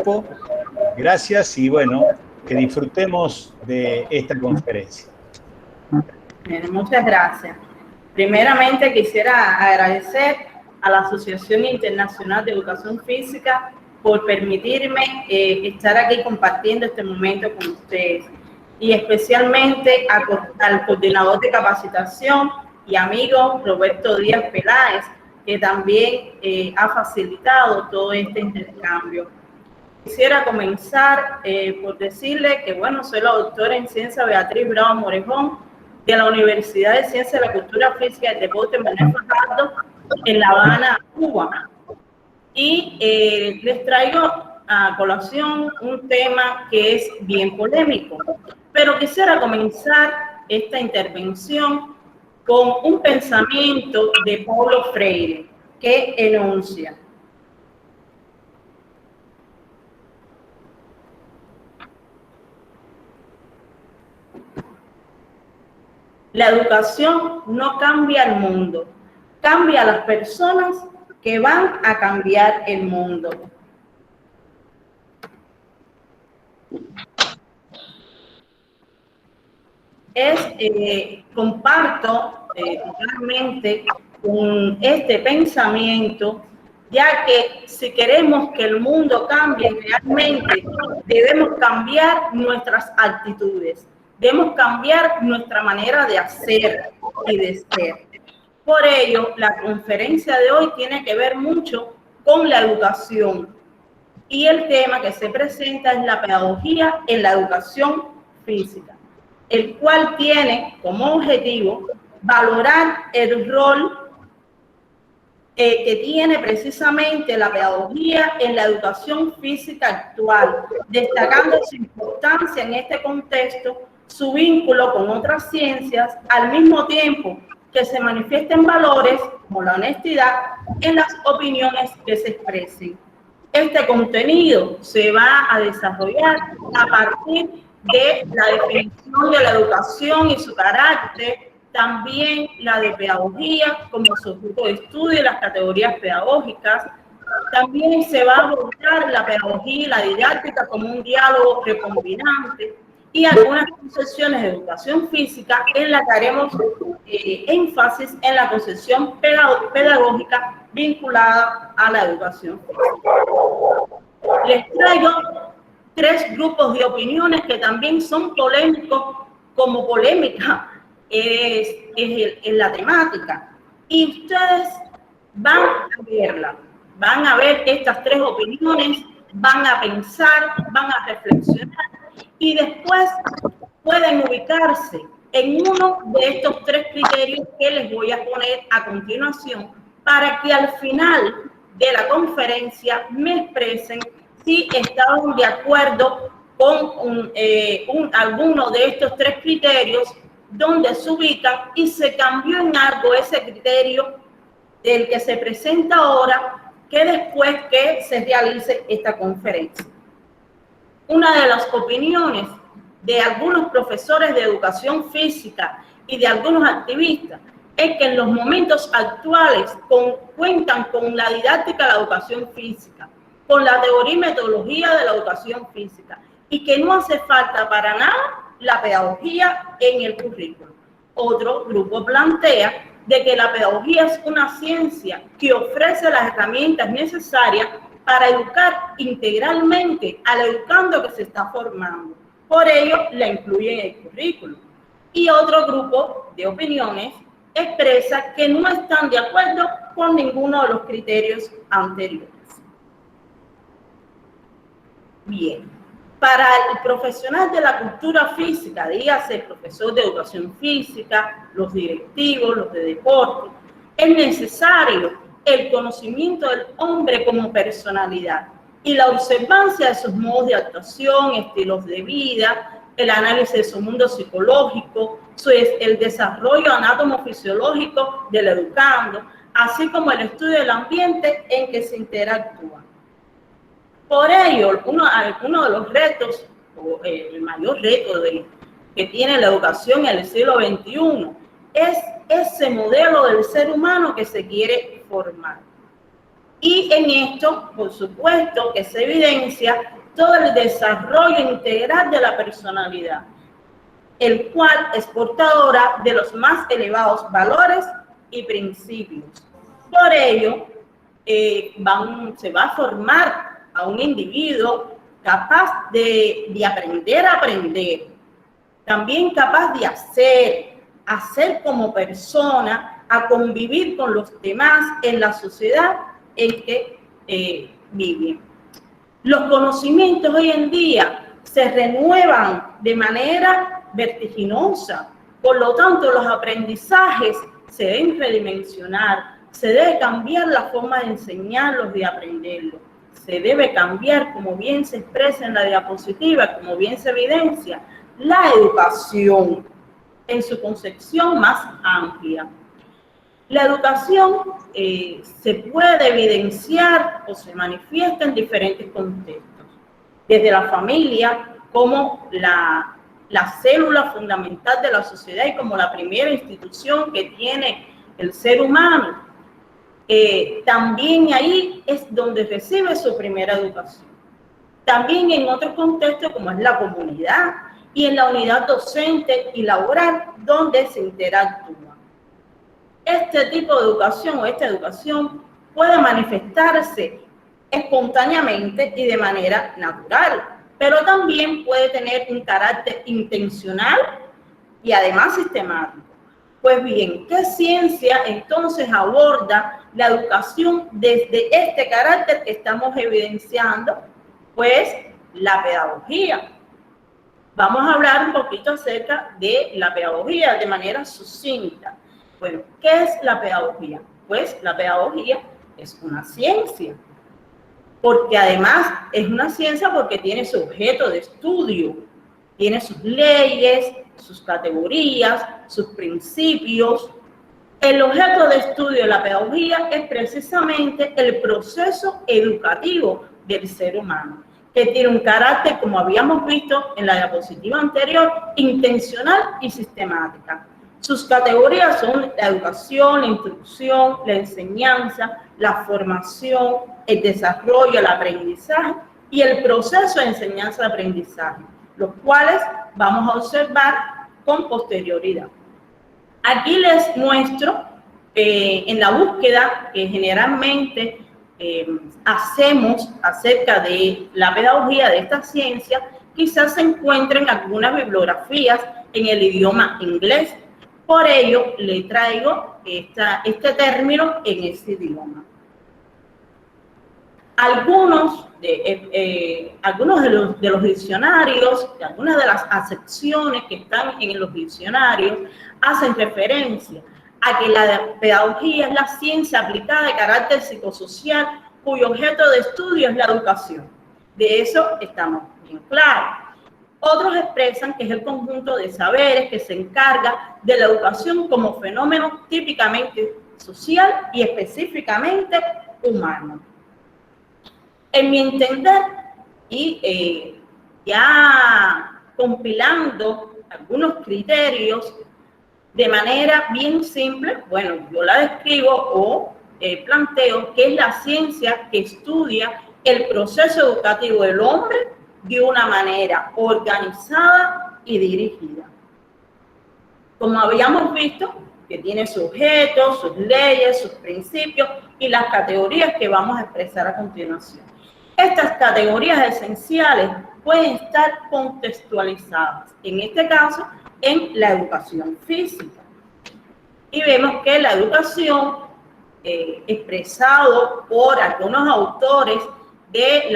tiempo. Gracias y bueno, que disfrutemos de esta conferencia. Bien, muchas gracias. Primeramente quisiera agradecer a la Asociación Internacional de Educación Física por permitirme estar aquí compartiendo este momento con ustedes, y especialmente al coordinador de capacitación y amigo Roberto Díaz Peláez, que también ha facilitado todo este intercambio. Quisiera comenzar por decirle que, bueno, soy la doctora en Ciencia Beatriz Bravo Morejón, de la Universidad de Ciencia de la Cultura Física y el Deporte Manuel Fajardo, en La Habana, Cuba. Y les traigo a colación un tema que es bien polémico, pero quisiera comenzar esta intervención con un pensamiento de Paulo Freire, que enuncia: la educación no cambia el mundo, cambia a las personas que van a cambiar el mundo. Comparto totalmente con este pensamiento, ya que si queremos que el mundo cambie realmente, debemos cambiar nuestras actitudes, debemos cambiar nuestra manera de hacer y de ser. Por ello, la conferencia de hoy tiene que ver mucho con la educación, y el tema que se presenta es la pedagogía en la educación física, el cual tiene como objetivo valorar el rol que tiene precisamente la pedagogía en la educación física actual, destacando su importancia en este contexto, su vínculo con otras ciencias, al mismo tiempo que se manifiesten valores como la honestidad en las opiniones que se expresen. Este contenido se va a desarrollar a partir de la definición de la educación y su carácter, también la de pedagogía como su grupo de estudio y las categorías pedagógicas. También se va a abordar la pedagogía y la didáctica como un diálogo recombinante, y algunas concepciones de educación física en la que haremos énfasis en la concepción pedagógica vinculada a la educación física. Les traigo 3 grupos de opiniones que también son polémicos, como polémica es la temática, y ustedes van a verla, van a ver estas 3 opiniones, van a pensar, van a reflexionar, y después pueden ubicarse en uno de estos 3 criterios que les voy a poner a continuación, para que al final de la conferencia me expresen si estaban de acuerdo con alguno de estos 3 criterios, donde se ubican y se cambió en algo ese criterio del que se presenta ahora, que después que se realice esta conferencia. Una de las opiniones de algunos profesores de educación física y de algunos activistas es que en los momentos actuales cuentan con la didáctica de la educación física, con la teoría y metodología de la educación física, y que no hace falta para nada la pedagogía en el currículo. Otro grupo plantea de que la pedagogía es una ciencia que ofrece las herramientas necesarias para educar integralmente al educando que se está formando. Por ello, la incluye en el currículo. Y otro grupo de opiniones expresa que no están de acuerdo con ninguno de los criterios anteriores. Bien, para el profesional de la cultura física, dígase el profesor de educación física, los directivos, los de deporte, es necesario el conocimiento del hombre como personalidad y la observancia de sus modos de actuación, estilos de vida, el análisis de su mundo psicológico, el desarrollo anátomo-fisiológico del educando, así como el estudio del ambiente en que se interactúa. Por ello, uno de los retos, o el mayor reto que tiene la educación en el siglo XXI, es ese modelo del ser humano que se quiere formar. Y en esto, por supuesto, que se evidencia todo el desarrollo integral de la personalidad, el cual es portadora de los más elevados valores y principios. Por ello, se va a formar a un individuo capaz de aprender a aprender, también capaz de hacer como persona, a convivir con los demás en la sociedad en que vive. Los conocimientos hoy en día se renuevan de manera vertiginosa, por lo tanto los aprendizajes se deben redimensionar, se debe cambiar la forma de enseñarlos, de aprenderlos, se debe cambiar, como bien se expresa en la diapositiva, como bien se evidencia, la educación en su concepción más amplia. La educación se puede evidenciar o se manifiesta en diferentes contextos, desde la familia como la célula fundamental de la sociedad y como la primera institución que tiene el ser humano. También ahí es donde recibe su primera educación. También en otros contextos como es la comunidad y en la unidad docente y laboral donde se interactúa. Este tipo de educación o esta educación puede manifestarse espontáneamente y de manera natural, pero también puede tener un carácter intencional y además sistemático. Pues bien, ¿qué ciencia entonces aborda la educación desde este carácter que estamos evidenciando? Pues la pedagogía. Vamos a hablar un poquito acerca de la pedagogía de manera sucinta. Bueno, ¿qué es la pedagogía? Pues la pedagogía es una ciencia, porque además es una ciencia porque tiene su objeto de estudio, tiene sus leyes, sus categorías, sus principios. El objeto de estudio de la pedagogía es precisamente el proceso educativo del ser humano, que tiene un carácter, como habíamos visto en la diapositiva anterior, intencional y sistemática. Sus categorías son la educación, la instrucción, la enseñanza, la formación, el desarrollo, el aprendizaje y el proceso de enseñanza-aprendizaje, los cuales vamos a observar con posterioridad. Aquí les muestro en la búsqueda que generalmente hacemos acerca de la pedagogía de esta ciencia, quizás se encuentren algunas bibliografías en el idioma inglés. Por ello, le traigo este término en ese idioma. Algunos de los diccionarios, algunas de las acepciones que están en los diccionarios, hacen referencia a que la pedagogía es la ciencia aplicada de carácter psicosocial cuyo objeto de estudio es la educación. De eso estamos bien claros. Otros expresan que es el conjunto de saberes que se encarga de la educación como fenómeno típicamente social y específicamente humano. En mi entender, y ya compilando algunos criterios de manera bien simple, bueno, yo la describo o planteo que es la ciencia que estudia el proceso educativo del hombre de una manera organizada y dirigida. Como habíamos visto, que tiene sus objetos, sus leyes, sus principios y las categorías que vamos a expresar a continuación. Estas categorías esenciales pueden estar contextualizadas, en este caso, en la educación física. Y vemos que la educación, expresado por algunos autores de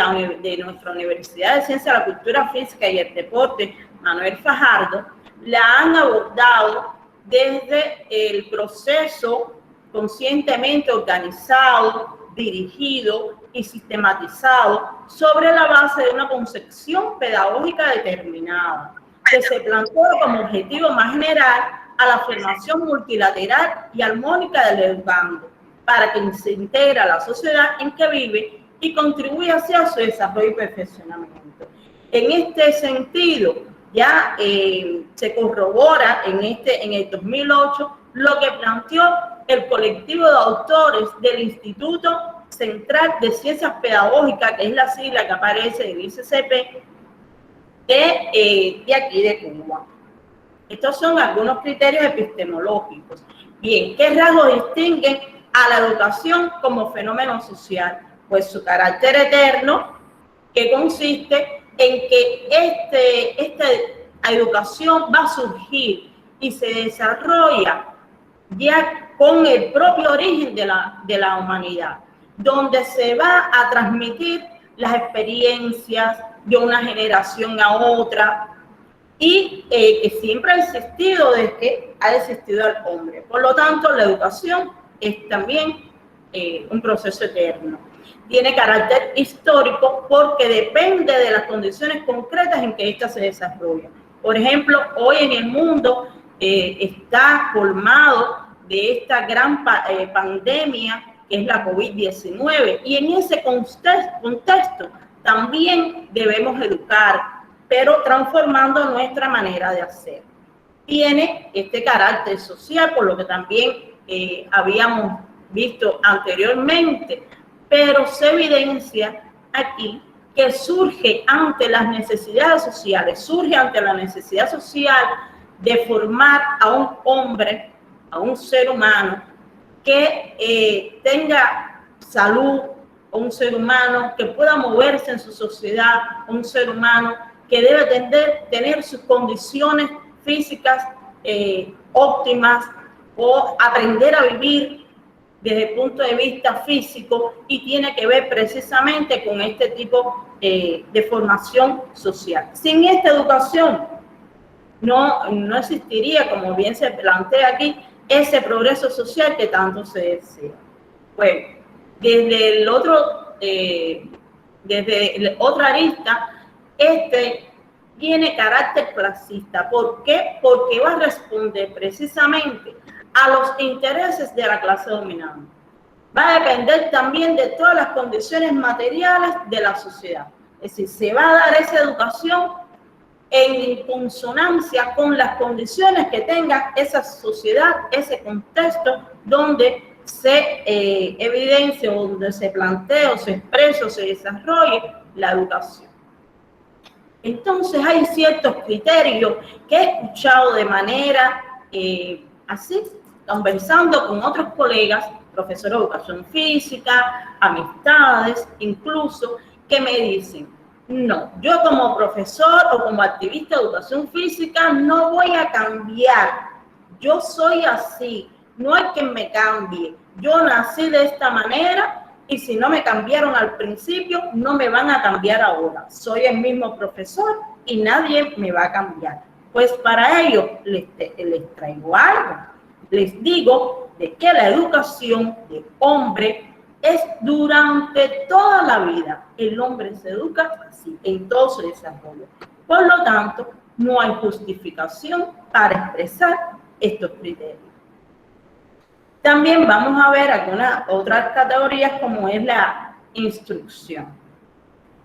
nuestra Universidad de Ciencia de la Cultura Física y el Deporte, Manuel Fajardo, la han abordado desde el proceso conscientemente organizado, dirigido y sistematizado sobre la base de una concepción pedagógica determinada, que se planteó como objetivo más general a la formación multilateral y armónica del educando, para que se integre a la sociedad en que vive y contribuye hacia su desarrollo y perfeccionamiento. En este sentido, ya se corrobora en el 2008 lo que planteó el colectivo de autores del Instituto Central de Ciencias Pedagógicas, que es la sigla que aparece en el ICCP, de aquí de Cuba. Estos son algunos criterios epistemológicos. Bien, ¿qué rasgos distinguen a la educación como fenómeno social? Pues su carácter eterno, que consiste en que esta educación va a surgir y se desarrolla ya con el propio origen de la humanidad, donde se va a transmitir las experiencias de una generación a otra, y que siempre ha existido desde que ha existido el hombre. Por lo tanto, la educación es también un proceso eterno. Tiene carácter histórico porque depende de las condiciones concretas en que ésta se desarrolla. Por ejemplo, hoy en el mundo está colmado de esta gran pandemia que es la COVID-19, y en ese contexto también debemos educar, pero transformando nuestra manera de hacer. Tiene este carácter social, por lo que también habíamos visto anteriormente, pero se evidencia aquí que surge ante las necesidades sociales, surge ante la necesidad social de formar a un hombre, a un ser humano que tenga salud, un ser humano que pueda moverse en su sociedad, un ser humano que debe tener sus condiciones físicas óptimas, o aprender a vivir desde el punto de vista físico, y tiene que ver precisamente con este tipo de formación social. Sin esta educación no existiría, como bien se plantea aquí, ese progreso social que tanto se desea. Bueno, desde otra arista, tiene carácter clasista. ¿Por qué? Porque va a responder precisamente a los intereses de la clase dominante. Va a depender también de todas las condiciones materiales de la sociedad. Es decir, se va a dar esa educación en consonancia con las condiciones que tenga esa sociedad, ese contexto donde se evidencia, donde se plantea, o se expresa, o se desarrolle la educación. Entonces hay ciertos criterios que he escuchado de manera así, conversando con otros colegas, profesores de educación física, amistades, incluso, que me dicen: no, yo como profesor o como activista de educación física no voy a cambiar, yo soy así, no hay quien me cambie, yo nací de esta manera y si no me cambiaron al principio, no me van a cambiar ahora, soy el mismo profesor y nadie me va a cambiar. Pues para ello les traigo algo, les digo de que la educación del hombre es durante toda la vida. El hombre se educa así, en todo su desarrollo. Por lo tanto, no hay justificación para expresar estos criterios. También vamos a ver algunas otras categorías, como es la instrucción.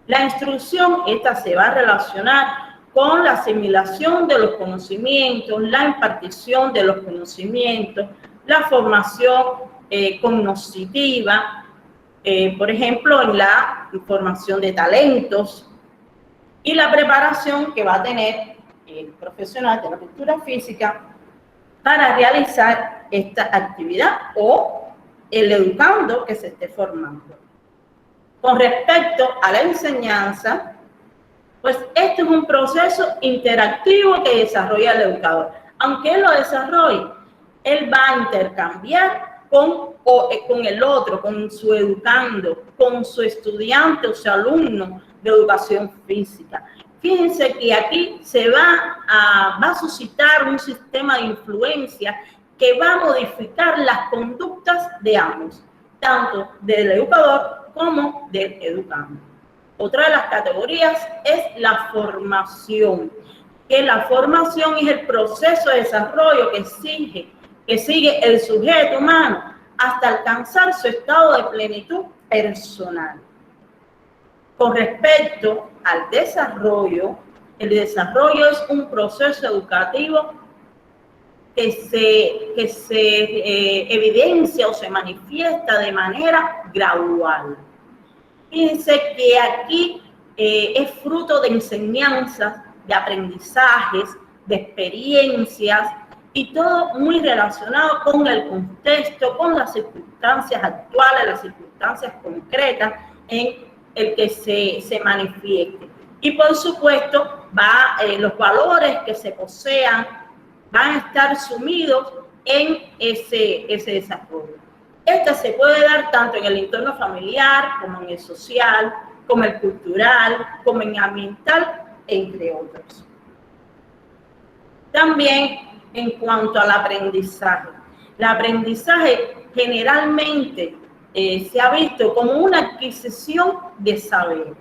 La instrucción, esta se va a relacionar con la asimilación de los conocimientos, la impartición de los conocimientos, la formación cognitiva, por ejemplo, en la formación de talentos, y la preparación que va a tener el profesional de la cultura física para realizar esta actividad, o el educando que se esté formando. Con respecto a la enseñanza, pues este es un proceso interactivo que desarrolla el educador. Aunque él lo desarrolle, él va a intercambiar con el otro, con su educando, con su estudiante o su alumno de educación física. Fíjense que aquí se va a suscitar un sistema de influencia que va a modificar las conductas de ambos, tanto del educador como del educando. Otra de las categorías es la formación, que la formación es el proceso de desarrollo que sigue el sujeto humano hasta alcanzar su estado de plenitud personal. Con respecto al desarrollo, el desarrollo es un proceso educativo que se evidencia o se manifiesta de manera gradual. Fíjense que aquí es fruto de enseñanzas, de aprendizajes, de experiencias y todo muy relacionado con el contexto, con las circunstancias actuales, las circunstancias concretas en el que se manifieste. Y por supuesto, los valores que se posean van a estar sumidos en ese desarrollo. Este se puede dar tanto en el entorno familiar, como en el social, como el cultural, como en el ambiental, entre otros. También en cuanto al aprendizaje. El aprendizaje generalmente se ha visto como una adquisición de saberes.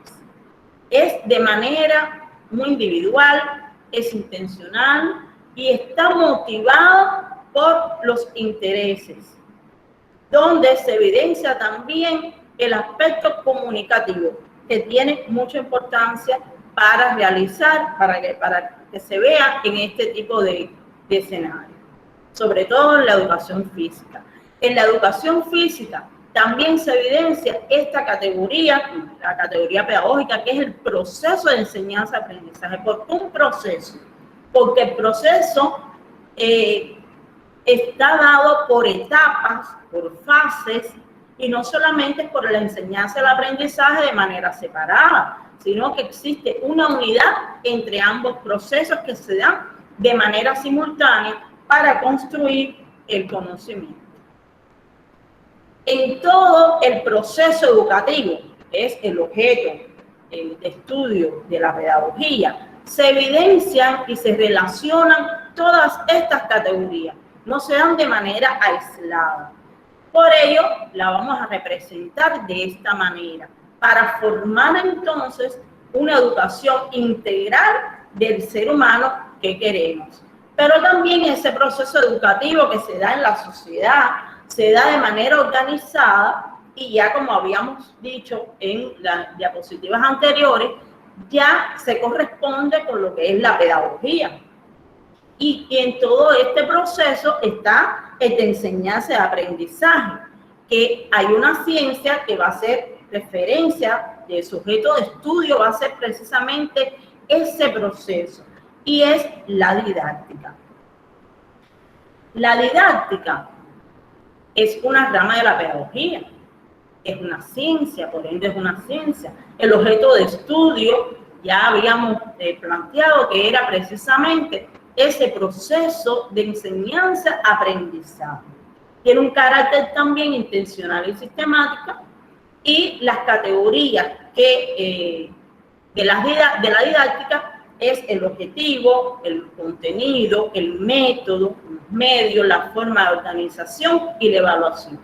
Es de manera muy individual, es intencional y está motivado por los intereses, donde se evidencia también el aspecto comunicativo, que tiene mucha importancia para realizar, para que se vea en este tipo de escenario, sobre todo en la educación física. En la educación física también se evidencia esta categoría, la categoría pedagógica, que es el proceso de enseñanza-aprendizaje. ¿Por qué un proceso? Porque el proceso está dado por etapas, por fases, y no solamente por la enseñanza y el aprendizaje de manera separada, sino que existe una unidad entre ambos procesos que se dan de manera simultánea para construir el conocimiento. En todo el proceso educativo, que es el objeto de estudio de la pedagogía, se evidencian y se relacionan todas estas categorías, no se dan de manera aislada. Por ello, la vamos a representar de esta manera, para formar entonces una educación integral del ser humano que queremos. Pero también ese proceso educativo que se da en la sociedad, se da de manera organizada y ya como habíamos dicho en las diapositivas anteriores, ya se corresponde con lo que es la pedagogía. Y en todo este proceso está el de enseñanza y aprendizaje, que hay una ciencia que va a ser referencia de sujeto de estudio, va a ser precisamente ese proceso, y es la didáctica. La didáctica es una rama de la pedagogía, es una ciencia, por ende es una ciencia. El objeto de estudio ya habíamos planteado que era precisamente ese proceso de enseñanza-aprendizaje. Tiene un carácter también intencional y sistemática, y las categorías de la didáctica es el objetivo, el contenido, el método, los medios, la forma de organización y la evaluación.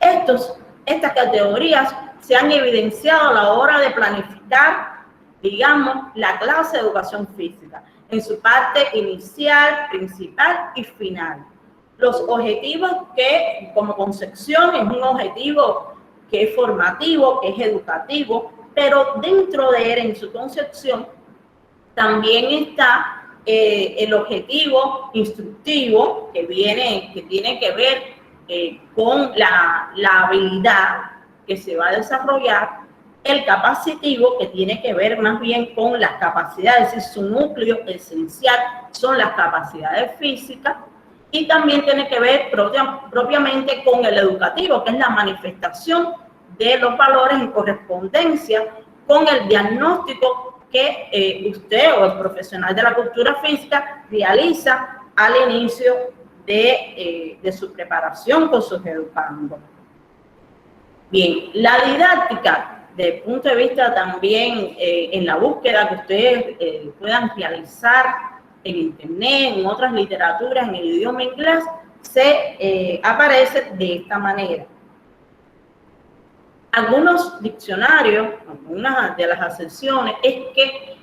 Estas categorías se han evidenciado a la hora de planificar, digamos, la clase de educación física, en su parte inicial, principal y final. Los objetivos que, como concepción, es un objetivo que es formativo, que es educativo, pero dentro de él, en su concepción, también está el objetivo instructivo, que tiene que ver con la habilidad que se va a desarrollar, el capacitivo, que tiene que ver más bien con las capacidades, es decir, su núcleo esencial son las capacidades físicas, y también tiene que ver propiamente con el educativo, que es la manifestación de los valores en correspondencia con el diagnóstico que usted o el profesional de la cultura física realiza al inicio de su preparación con sus educandos. Bien, la didáctica, desde el punto de vista también en la búsqueda que ustedes puedan realizar en internet, en otras literaturas, en el idioma inglés, aparece de esta manera. Algunos diccionarios, algunas de las acepciones, es que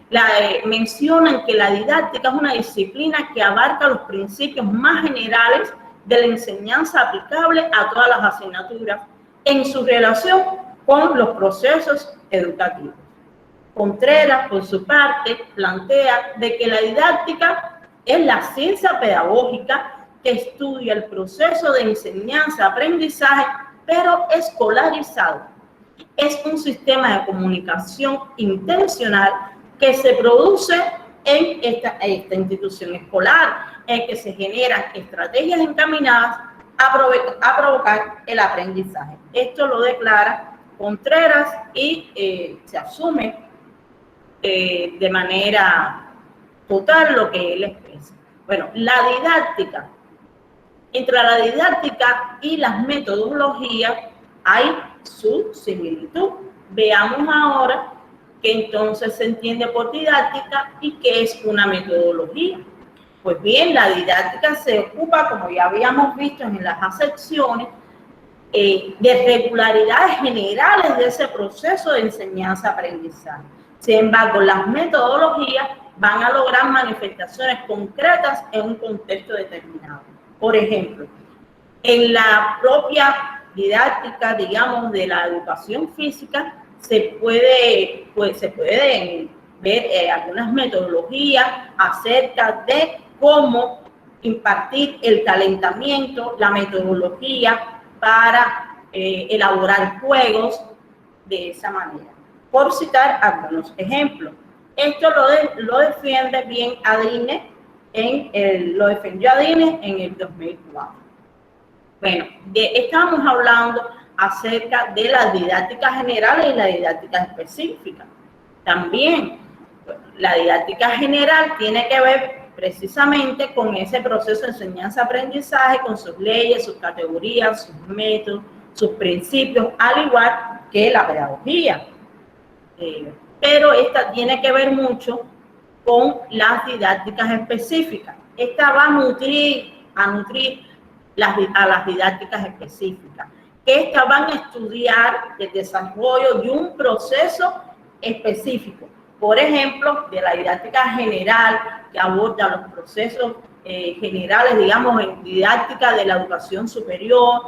mencionan que la didáctica es una disciplina que abarca los principios más generales de la enseñanza aplicable a todas las asignaturas en su relación con los procesos educativos. Contreras, por su parte, plantea de que la didáctica es la ciencia pedagógica que estudia el proceso de enseñanza-aprendizaje, pero escolarizado. Es un sistema de comunicación intencional que se produce en esta institución escolar, en que se generan estrategias encaminadas a provocar el aprendizaje. Esto lo declara Contreras y se asume de manera total lo que él expresa. Bueno, la didáctica. Entre la didáctica y las metodologías hay su similitud. Veamos ahora qué entonces se entiende por didáctica y qué es una metodología. Pues bien, la didáctica se ocupa, como ya habíamos visto en las acepciones, de regularidades generales de ese proceso de enseñanza-aprendizaje. Sin embargo, las metodologías van a lograr manifestaciones concretas en un contexto determinado. Por ejemplo, en la propia didáctica, digamos, de la educación física, se pueden ver algunas metodologías acerca de cómo impartir el calentamiento, la metodología para elaborar juegos de esa manera. Por citar algunos ejemplos. Esto lo defiende bien Adine, lo defendió Adine en el 2004. Bueno, estábamos hablando acerca de la didáctica general y la didáctica específica. También, la didáctica general tiene que ver precisamente con ese proceso de enseñanza-aprendizaje, con sus leyes, sus categorías, sus métodos, sus principios, al igual que la pedagogía. Pero esta tiene que ver mucho con las didácticas específicas. Esta va a nutrir a las didácticas específicas. Estas van a estudiar el desarrollo de un proceso específico. Por ejemplo, de la didáctica general, que aborda los procesos generales, digamos, en didáctica de la educación superior,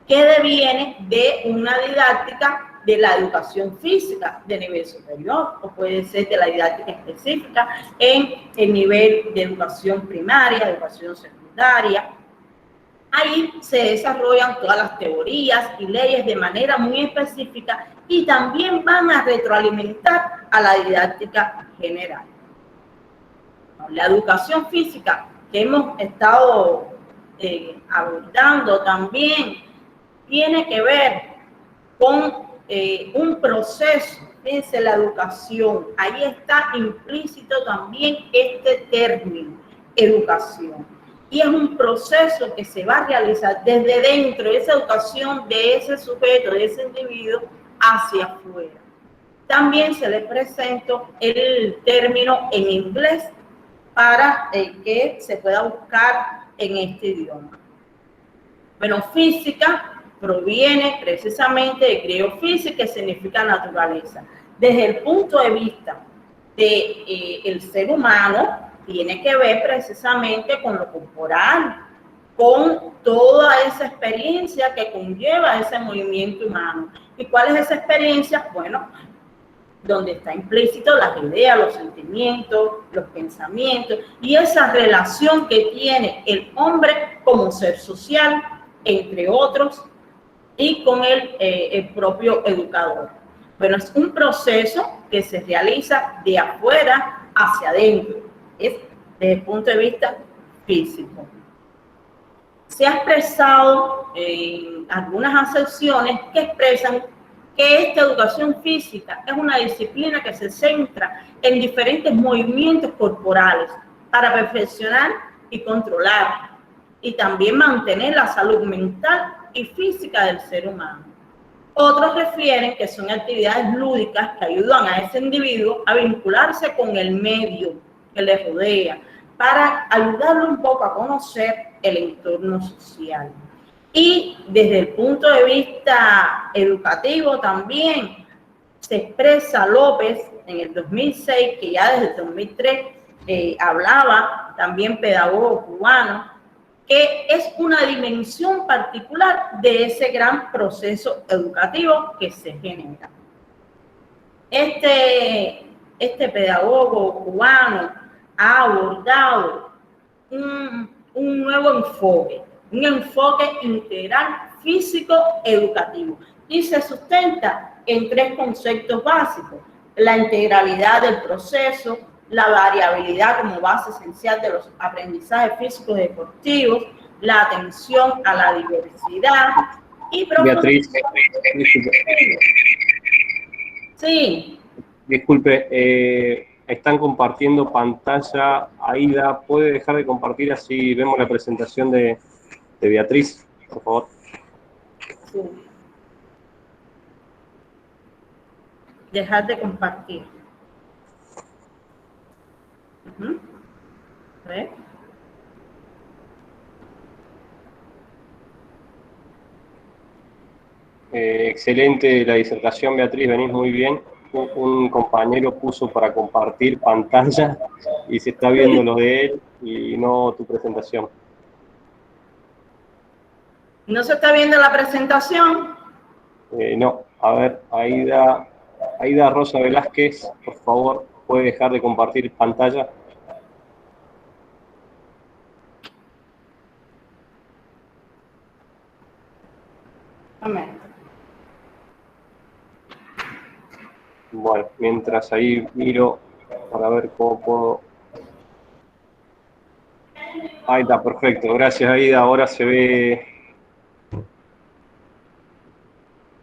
que deviene de una didáctica de la educación física de nivel superior, o puede ser de la didáctica específica en el nivel de educación primaria, educación secundaria. Ahí se desarrollan todas las teorías y leyes de manera muy específica y también van a retroalimentar a la didáctica general. La educación física que hemos estado abordando también tiene que ver con un proceso. Fíjense, la educación, ahí está implícito también este término, educación. Y es un proceso que se va a realizar desde dentro de esa educación de ese sujeto, de ese individuo, hacia afuera. También se les presento el término en inglés para que se pueda buscar en este idioma. Bueno, física proviene precisamente de griego física, que significa naturaleza. Desde el punto de vista del ser humano, tiene que ver precisamente con lo corporal, con toda esa experiencia que conlleva ese movimiento humano. ¿Y cuál es esa experiencia? Bueno, donde está implícito las ideas, los sentimientos, los pensamientos y esa relación que tiene el hombre como ser social, entre otros, y con el propio educador. Bueno, es un proceso que se realiza de afuera hacia adentro, es desde el punto de vista físico. Se ha expresado en algunas acepciones que expresan que esta educación física es una disciplina que se centra en diferentes movimientos corporales para perfeccionar y controlar y también mantener la salud mental y física del ser humano. Otros refieren que son actividades lúdicas que ayudan a ese individuo a vincularse con el medio que le rodea para ayudarlo un poco a conocer el entorno social. Y desde el punto de vista educativo también se expresa López en el 2006, que ya desde el 2003 hablaba, también pedagogo cubano, que es una dimensión particular de ese gran proceso educativo que se genera. Este pedagogo cubano ha abordado un nuevo enfoque, un enfoque integral físico-educativo, y se sustenta en 3 conceptos básicos: la integralidad del proceso, la variabilidad como base esencial de los aprendizajes físicos y deportivos, la atención a la diversidad y Beatriz, sí. Disculpe, están compartiendo pantalla. Aida, ¿puede dejar de compartir así vemos la presentación de Beatriz, por favor? Sí. Dejar de compartir. A ver. Excelente la disertación, Beatriz, venís muy bien. Un compañero puso para compartir pantalla y se está viendo lo de él y no tu presentación. ¿No se está viendo la presentación? No, a ver, Aida Rosa Velázquez, por favor, ¿puede dejar de compartir pantalla? Amén. Bueno, mientras ahí miro para ver cómo puedo... Ahí está, perfecto. Gracias, Aida. Ahora se ve...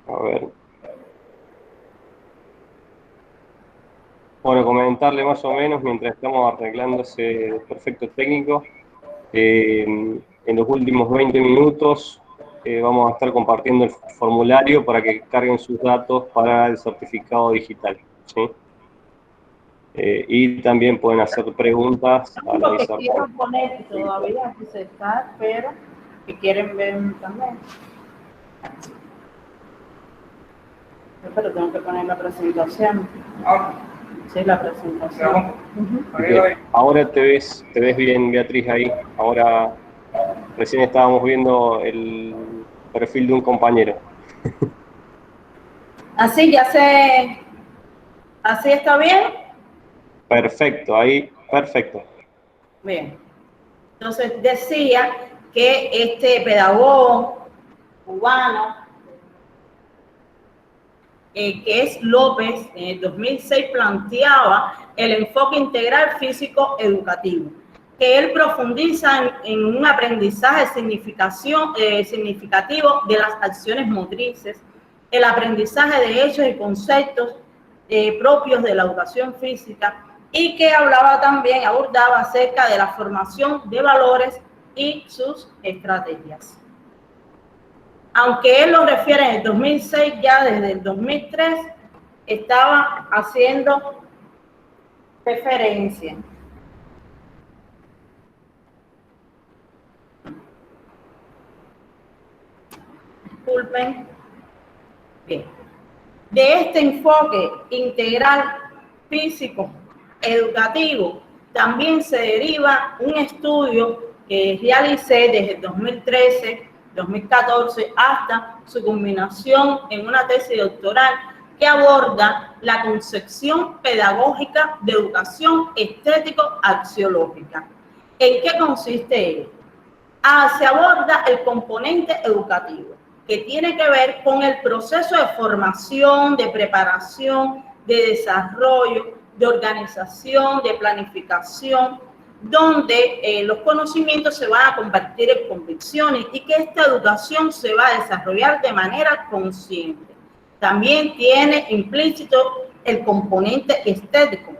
A ver. Bueno, comentarle más o menos, mientras estamos arreglando ese perfecto técnico, en los últimos 20 minutos vamos a estar compartiendo el formulario para que carguen sus datos para el certificado digital, ¿sí? Y también pueden hacer preguntas a la Lo que quiero poner todavía aquí se está, pero que quieren ver también. Pero tengo que poner la presentación. Sí, la presentación. Okay. Ahora te ves bien, Beatriz, ahí. Ahora recién estábamos viendo el perfil de un compañero. Así ya sé. ¿Así está bien? Perfecto, ahí, perfecto. Bien. Entonces decía que este pedagogo cubano, que es López, en el 2006 planteaba el enfoque integral físico-educativo, que él profundiza en un aprendizaje significativo de las acciones motrices, el aprendizaje de hechos y conceptos propios de la educación física, y que abordaba acerca de la formación de valores y sus estrategias. Aunque él lo refiere en el 2006, ya desde el 2003 estaba haciendo referencia. Disculpen. Bien. De este enfoque integral físico educativo también se deriva un estudio que realicé desde el 2013, 2014 hasta su culminación en una tesis doctoral que aborda la concepción pedagógica de educación estético-axiológica. ¿En qué consiste ello? Se aborda el componente educativo, que tiene que ver con el proceso de formación, de preparación, de desarrollo, de organización, de planificación, donde los conocimientos se van a convertir en convicciones y que esta educación se va a desarrollar de manera consciente. También tiene implícito el componente estético,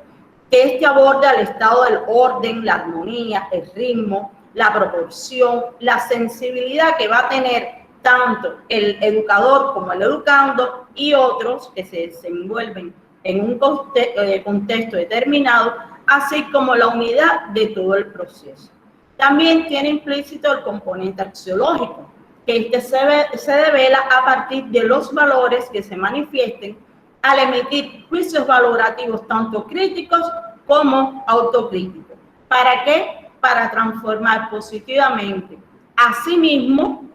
que aborda el estado del orden, la armonía, el ritmo, la proporción, la sensibilidad que va a tener tanto el educador como el educando y otros que se desenvuelven en un contexto determinado, así como la unidad de todo el proceso. También tiene implícito el componente axiológico, que se devela a partir de los valores que se manifiesten al emitir juicios valorativos tanto críticos como autocríticos. ¿Para qué? Para transformar positivamente a sí mismo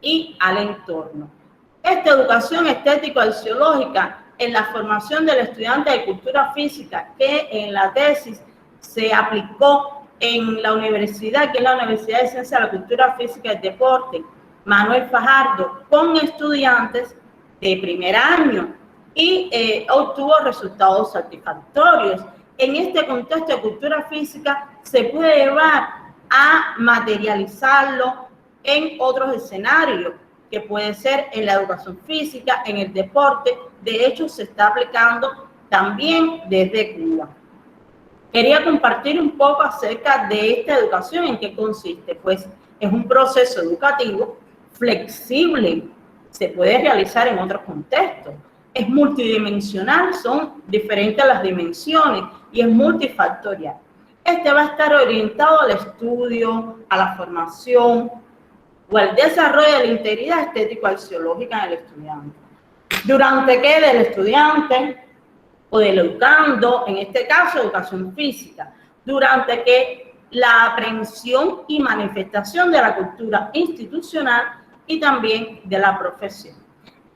y al entorno. Esta educación estético-axiológica en la formación del estudiante de cultura física, que en la tesis se aplicó en la universidad, que es la Universidad de Ciencias de la Cultura Física y el Deporte, Manuel Fajardo, con estudiantes de primer año y obtuvo resultados satisfactorios. En este contexto de cultura física se puede llevar a materializarlo en otros escenarios, que puede ser en la educación física, en el deporte. De hecho, se está aplicando también desde Cuba. Quería compartir un poco acerca de esta educación, en qué consiste. Pues es un proceso educativo flexible, se puede realizar en otros contextos. Es multidimensional, son diferentes las dimensiones y es multifactorial. Este va a estar orientado al estudio, a la formación o al desarrollo de la integridad estético-axiológica del estudiante. ¿Durante qué? Del estudiante o del educando, en este caso educación física. ¿Durante qué? La aprehensión y manifestación de la cultura institucional y también de la profesión.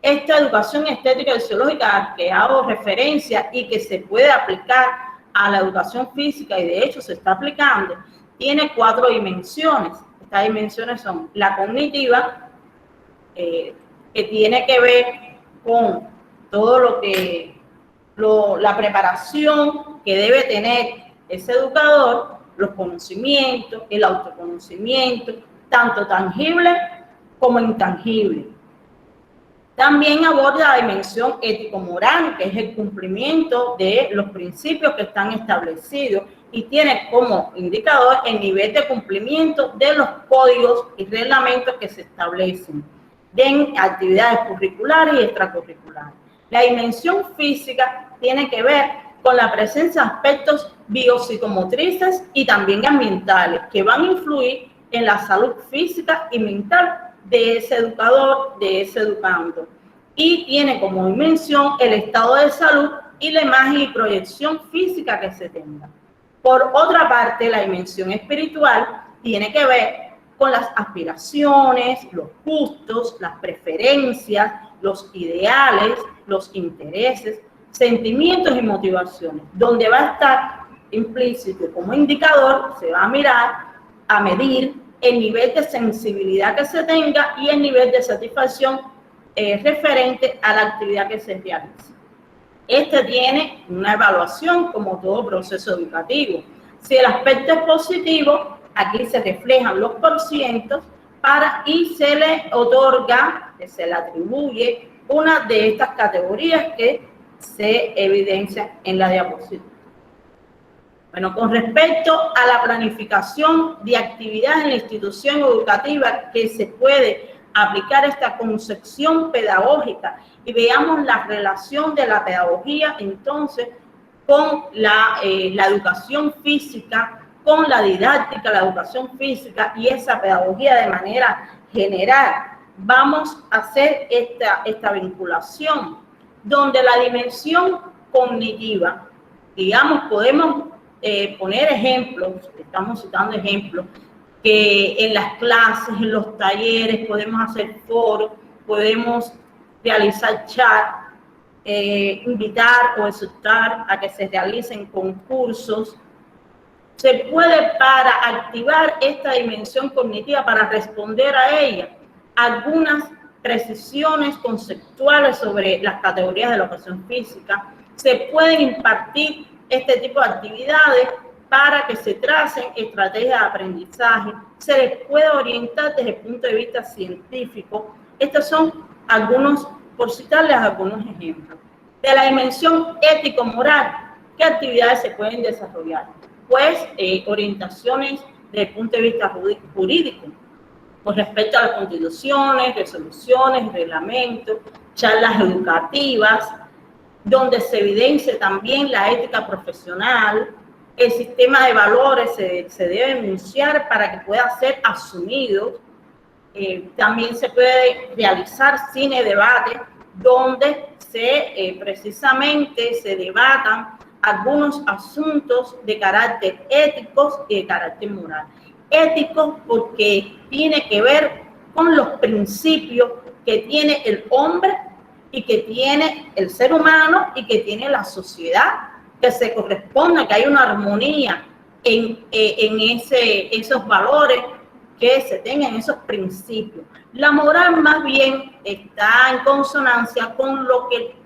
Esta educación estética y axiológica a que hago referencia y que se puede aplicar a la educación física, y de hecho se está aplicando, tiene 4 dimensiones. Estas dimensiones son la cognitiva, que tiene que ver con todo lo que la preparación que debe tener ese educador, los conocimientos, el autoconocimiento, tanto tangible como intangible. También aborda la dimensión ético-moral, que es el cumplimiento de los principios que están establecidos, y tiene como indicador el nivel de cumplimiento de los códigos y reglamentos que se establecen en actividades curriculares y extracurriculares. La dimensión física tiene que ver con la presencia de aspectos biopsicomotrices y también ambientales que van a influir en la salud física y mental de ese educador, de ese educando. Y tiene como dimensión el estado de salud y la imagen y proyección física que se tenga. Por otra parte, la dimensión espiritual tiene que ver con las aspiraciones, los gustos, las preferencias, los ideales, los intereses, sentimientos y motivaciones, donde va a estar implícito como indicador, se va a mirar, a medir el nivel de sensibilidad que se tenga y el nivel de satisfacción referente a la actividad que se realiza. Este tiene una evaluación como todo proceso educativo. Si el aspecto es positivo, aquí se reflejan los porcientos y se le otorga, se le atribuye una de estas categorías que se evidencia en la diapositiva. Bueno, con respecto a la planificación de actividades en la institución educativa que se puede aplicar esta concepción pedagógica y veamos la relación de la pedagogía entonces con la educación física, con la didáctica, la educación física y esa pedagogía de manera general. Vamos a hacer esta vinculación donde la dimensión cognitiva, digamos, podemos poner ejemplos, estamos citando ejemplos, que en las clases, en los talleres, podemos hacer foros, podemos realizar chat, invitar o exhortar a que se realicen concursos. Se puede, para activar esta dimensión cognitiva, para responder a ella, algunas precisiones conceptuales sobre las categorías de la educación física. Se pueden impartir este tipo de actividades para que se tracen estrategias de aprendizaje, se les puede orientar desde el punto de vista científico. Estos son algunos, por citarles algunos ejemplos. De la dimensión ético-moral, ¿qué actividades se pueden desarrollar? Pues orientaciones desde el punto de vista jurídico, con respecto a las constituciones, resoluciones, reglamentos, charlas educativas, donde se evidencia también la ética profesional. El sistema de valores se debe enunciar para que pueda ser asumido. También se puede realizar cine-debate, donde precisamente se debatan algunos asuntos de carácter ético y de carácter moral. Ético porque tiene que ver con los principios que tiene el hombre y que tiene el ser humano y que tiene la sociedad, que se corresponda, que hay una armonía en esos valores, que se tengan esos principios. La moral más bien está en consonancia con lo que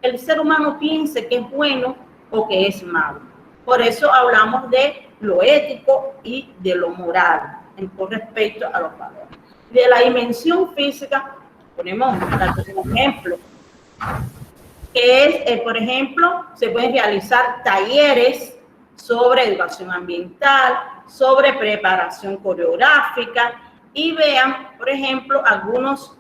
el ser humano piense que es bueno o que es malo. Por eso hablamos de lo ético y de lo moral con respecto a los valores. De la dimensión física, ponemos un ejemplo, que es, por ejemplo, se pueden realizar talleres sobre educación ambiental, sobre preparación coreográfica, y vean, por ejemplo, algunos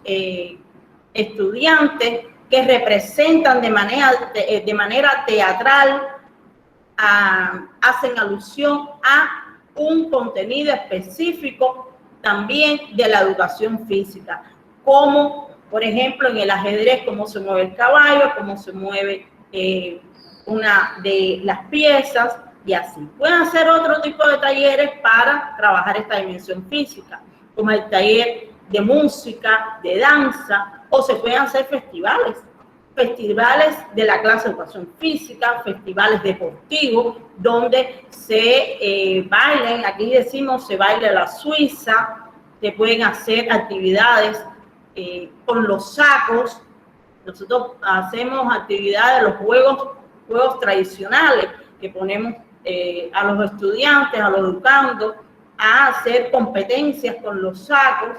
estudiantes que representan de manera teatral, hacen alusión a un contenido específico también de la educación física, como por ejemplo en el ajedrez, cómo se mueve el caballo, cómo se mueve una de las piezas, y así. Pueden hacer otro tipo de talleres para trabajar esta dimensión física, como el taller de música, de danza, o se pueden hacer festivales de la clase de educación física, festivales deportivos, donde se bailen, aquí decimos se baila la suiza, se pueden hacer actividades con los sacos. Nosotros hacemos actividades, los juegos tradicionales, que ponemos a los estudiantes, a los educandos, a hacer competencias con los sacos,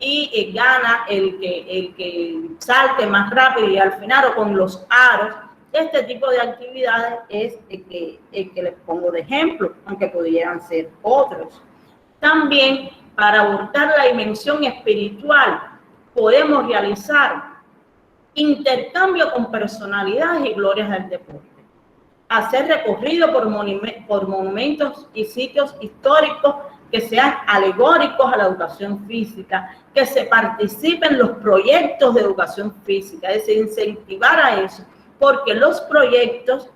y gana el que salte más rápido y al final, o con los aros. Este tipo de actividades es el que les pongo de ejemplo, aunque pudieran ser otros. También, para abordar la dimensión espiritual, podemos realizar intercambio con personalidades y glorias del deporte, hacer recorrido por monumentos y sitios históricos que sean alegóricos a la educación física, que se participen en los proyectos de educación física, es decir, incentivar a eso, porque los proyectos,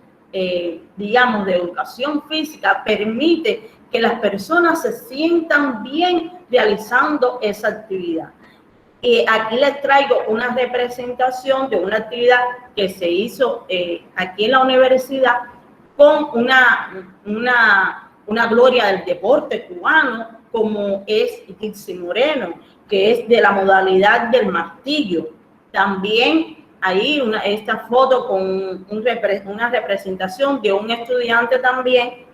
digamos, de educación física permite que las personas se sientan bien realizando esa actividad. Y aquí les traigo una representación de una actividad que se hizo aquí en la universidad con una gloria del deporte cubano, como es Itzi Moreno, que es de la modalidad del martillo. También ahí esta foto con una representación de un estudiante también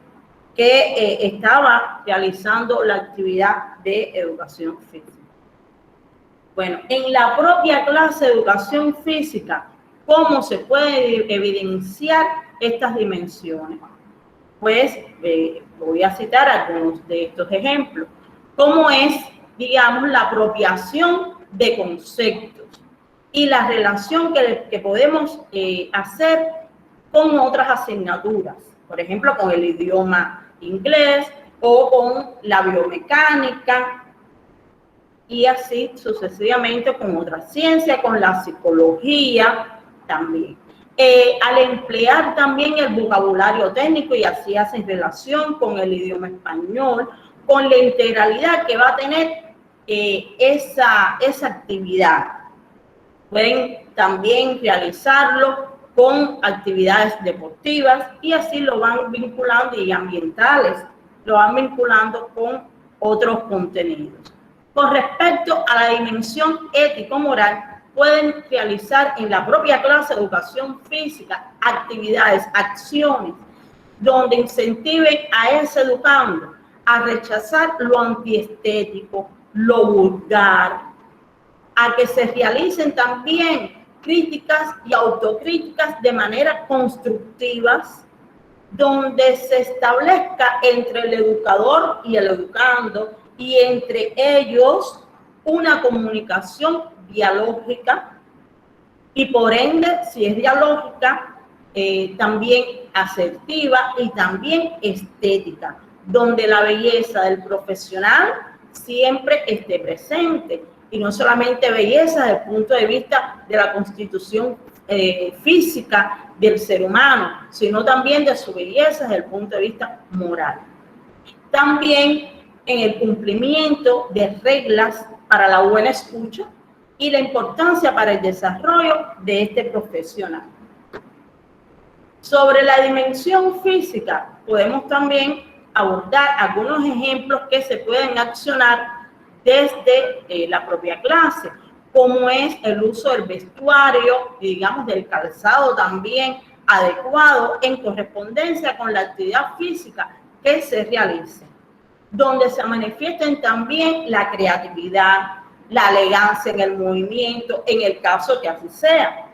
que estaba realizando la actividad de educación física. Bueno, en la propia clase de educación física, ¿cómo se puede evidenciar estas dimensiones? Pues voy a citar algunos de estos ejemplos. ¿Cómo es, digamos, la apropiación de conceptos y la relación que podemos hacer con otras asignaturas? Por ejemplo, con el idioma inglés o con la biomecánica, y así sucesivamente con otras ciencias, con la psicología también. Al emplear también el vocabulario técnico, y así hacen relación con el idioma español, con la integralidad que va a tener esa actividad. Pueden también realizarlo con actividades deportivas, y así lo van vinculando, y ambientales, lo van vinculando con otros contenidos. Con respecto a la dimensión ético-moral, pueden realizar en la propia clase de educación física actividades, acciones, donde incentiven a ese educando a rechazar lo antiestético, lo vulgar, a que se realicen también críticas y autocríticas de manera constructivas, donde se establezca entre el educador y el educando, y entre ellos una comunicación dialógica, y por ende, si es dialógica, también asertiva y también estética, donde la belleza del profesional siempre esté presente, y no solamente belleza desde el punto de vista de la constitución física del ser humano, sino también de su belleza desde el punto de vista moral. También en el cumplimiento de reglas para la buena escucha y la importancia para el desarrollo de este profesional. Sobre la dimensión física, podemos también abordar algunos ejemplos que se pueden accionar desde la propia clase, como es el uso del vestuario, digamos del calzado también adecuado en correspondencia con la actividad física que se realice, donde se manifiesten también la creatividad, la elegancia en el movimiento, en el caso que así sea.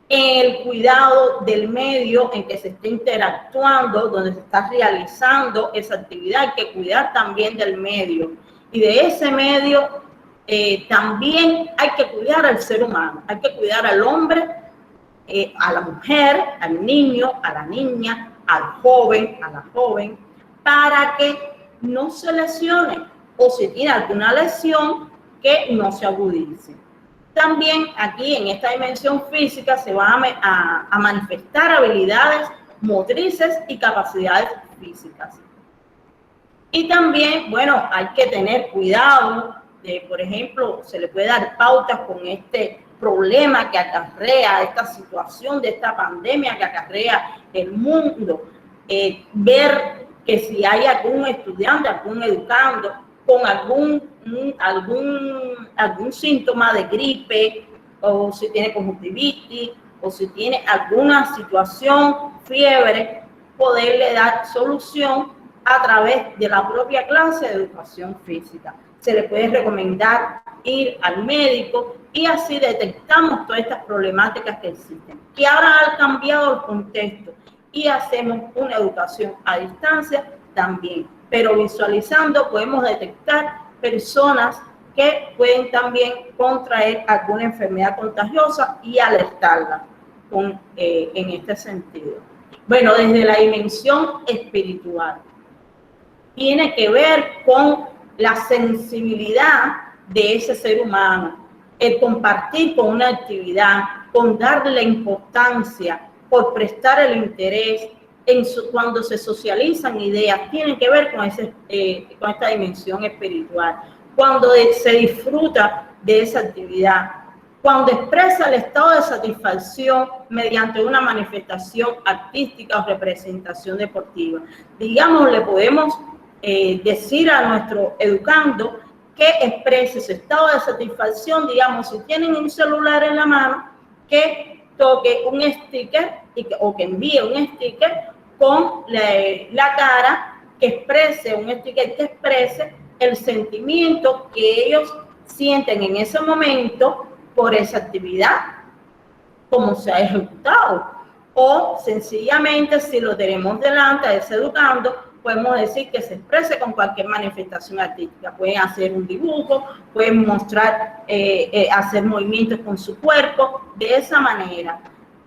El cuidado del medio en que se está interactuando, donde se está realizando esa actividad, hay que cuidar también del medio. Y de ese medio también hay que cuidar al ser humano, hay que cuidar al hombre, a la mujer, al niño, a la niña, al joven, a la joven, para que no se lesione o si tiene alguna lesión que no se agudice. También aquí en esta dimensión física se van a manifestar habilidades motrices y capacidades físicas. Y también, bueno, hay que tener cuidado de, por ejemplo, se le puede dar pautas con este problema que acarrea, esta situación de esta pandemia que acarrea el mundo, ver que si hay algún estudiante, algún educando con algún síntoma de gripe, o si tiene conjuntivitis, o si tiene alguna situación, fiebre, poderle dar solución a través de la propia clase de educación física. Se le puede recomendar ir al médico y así detectamos todas estas problemáticas que existen. Y ahora ha cambiado el contexto y hacemos una educación a distancia también, pero visualizando podemos detectar personas que pueden también contraer alguna enfermedad contagiosa y alertarla en este sentido. Bueno, desde la dimensión espiritual, tiene que ver con la sensibilidad de ese ser humano, el compartir con una actividad, con darle importancia, por prestar el interés, cuando se socializan ideas, tiene que ver con esta dimensión espiritual. Cuando se disfruta de esa actividad, cuando expresa el estado de satisfacción mediante una manifestación artística o representación deportiva. Digamos, le podemos decir a nuestro educando que exprese su estado de satisfacción, digamos, si tienen un celular en la mano, que toque un sticker o que envíe un sticker con la cara, que exprese un sticker que exprese el sentimiento que ellos sienten en ese momento por esa actividad, como se ha ejecutado. O sencillamente, si lo tenemos delante a ese educando, podemos decir que se exprese con cualquier manifestación artística. Pueden hacer un dibujo, pueden mostrar, hacer movimientos con su cuerpo, de esa manera.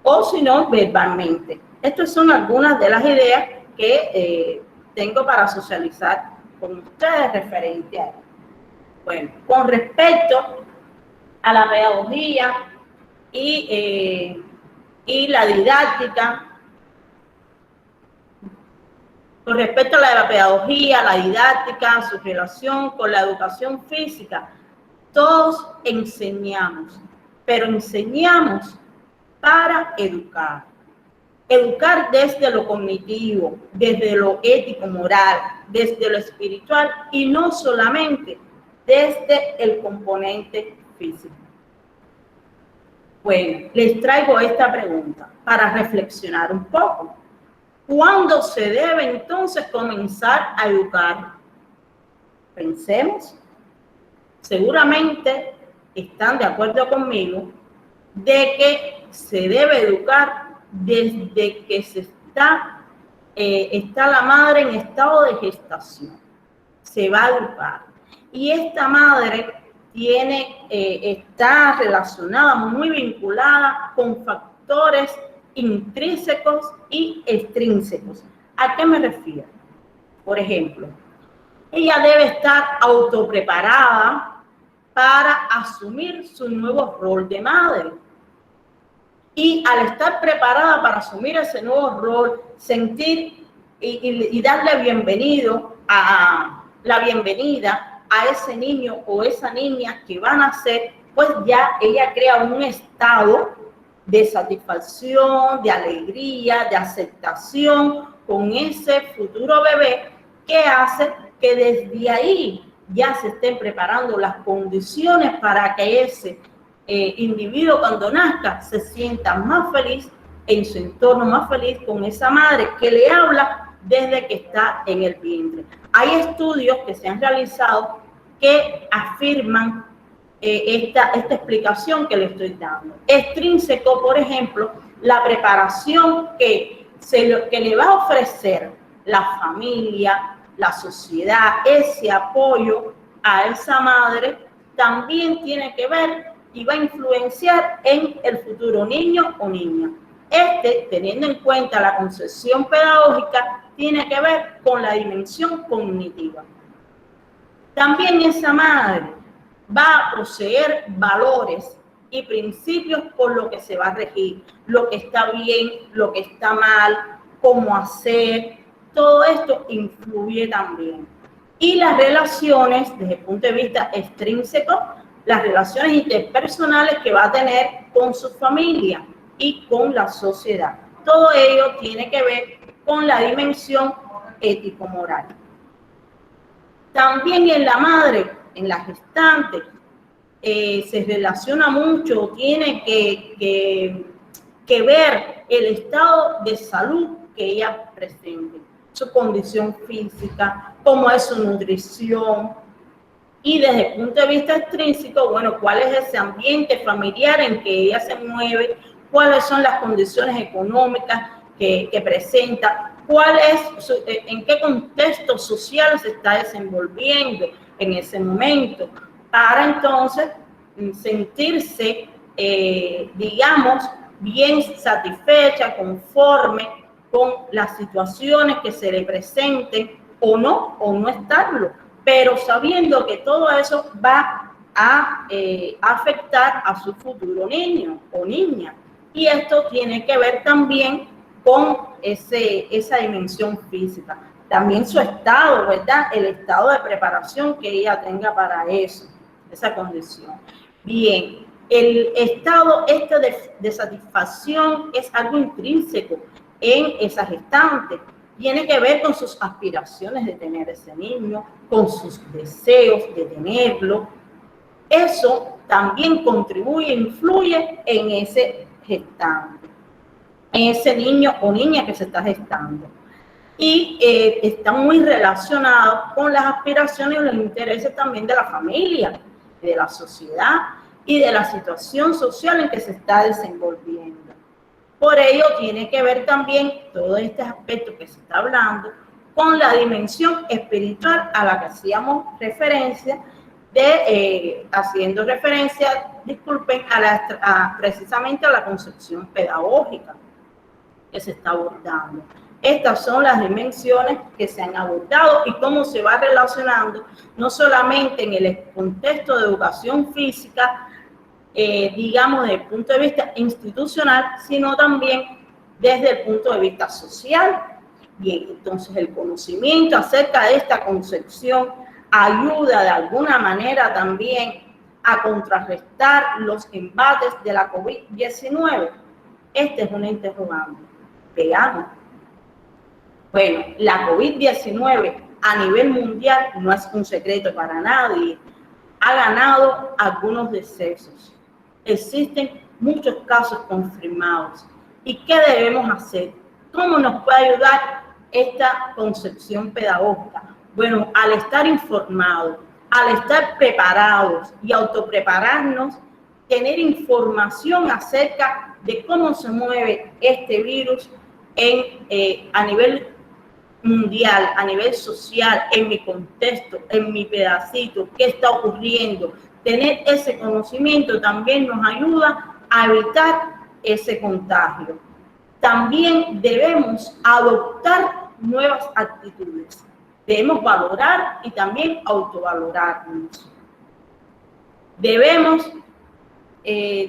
O si no, verbalmente. Estas son algunas de las ideas que tengo para socializar con ustedes referente a esto. Bueno, con respecto a la pedagogía y la didáctica, con respecto a la pedagogía, la didáctica, su relación con la educación física, todos enseñamos, pero enseñamos para educar. Educar desde lo cognitivo, desde lo ético-moral, desde lo espiritual y no solamente desde el componente físico. Bueno, les traigo esta pregunta para reflexionar un poco. ¿Cuándo se debe entonces comenzar a educar? Pensemos. Seguramente están de acuerdo conmigo de que se debe educar desde que está la madre en estado de gestación. Se va a educar. Y esta madre está relacionada, muy vinculada con factores intrínsecos y extrínsecos. ¿A qué me refiero? Por ejemplo, ella debe estar autopreparada para asumir su nuevo rol de madre. Y al estar preparada para asumir ese nuevo rol, sentir y darle la bienvenida a ese niño o esa niña que van a nacer, pues ya ella crea un estado de satisfacción, de alegría, de aceptación con ese futuro bebé, que hace que desde ahí ya se estén preparando las condiciones para que ese individuo cuando nazca se sienta más feliz en su entorno, más feliz con esa madre que le habla desde que está en el vientre. Hay estudios que se han realizado que afirman esta explicación que le estoy dando. Extrínseco, por ejemplo, la preparación que le va a ofrecer la familia, la sociedad, ese apoyo a esa madre, también tiene que ver y va a influenciar en el futuro niño o niña. Teniendo en cuenta la concepción pedagógica, tiene que ver con la dimensión cognitiva. También esa madre va a poseer valores y principios por lo que se va a regir, lo que está bien, lo que está mal, cómo hacer, todo esto influye también. Y las relaciones, desde el punto de vista extrínseco, las relaciones interpersonales que va a tener con su familia y con la sociedad. Todo ello tiene que ver con la dimensión ético-moral. También en la madre, en la gestante, se relaciona mucho, tiene que ver el estado de salud que ella presente, su condición física, cómo es su nutrición, y desde el punto de vista extrínseco, bueno, cuál es ese ambiente familiar en que ella se mueve, cuáles son las condiciones económicas que presenta, en qué contexto social se está desenvolviendo en ese momento, para entonces sentirse, digamos, bien satisfecha, conforme con las situaciones que se le presenten o no estarlo, pero sabiendo que todo eso va a afectar a su futuro niño o niña. Y esto tiene que ver también con esa dimensión física. También su estado, ¿verdad? El estado de preparación que ella tenga para eso, esa condición. Bien, el estado de satisfacción es algo intrínseco en esa gestante. Tiene que ver con sus aspiraciones de tener ese niño, con sus deseos de tenerlo. Eso también contribuye, influye en ese gestante, en ese niño o niña que se está gestando. Y está muy relacionado con las aspiraciones y los intereses también de la familia, de la sociedad y de la situación social en que se está desenvolviendo. Por ello, tiene que ver también todo este aspecto que se está hablando con la dimensión espiritual a la que hacíamos referencia, haciendo referencia, disculpen, precisamente a la concepción pedagógica que se está abordando. Estas son las dimensiones que se han abordado y cómo se va relacionando, no solamente en el contexto de educación física, digamos, desde el punto de vista institucional, sino también desde el punto de vista social. Bien, entonces el conocimiento acerca de esta concepción ayuda de alguna manera también a contrarrestar los embates de la COVID-19. Esta es una interrogante. Veamos. Bueno, la COVID-19 a nivel mundial no es un secreto para nadie. Ha ganado algunos decesos. Existen muchos casos confirmados. ¿Y qué debemos hacer? ¿Cómo nos puede ayudar esta concepción pedagógica? Bueno, al estar informados, al estar preparados y autoprepararnos, tener información acerca de cómo se mueve este virus a nivel mundial, a nivel social, en mi contexto, en mi pedacito, qué está ocurriendo. Tener ese conocimiento también nos ayuda a evitar ese contagio. También debemos adoptar nuevas actitudes. Debemos valorar y también autovalorarnos. Debemos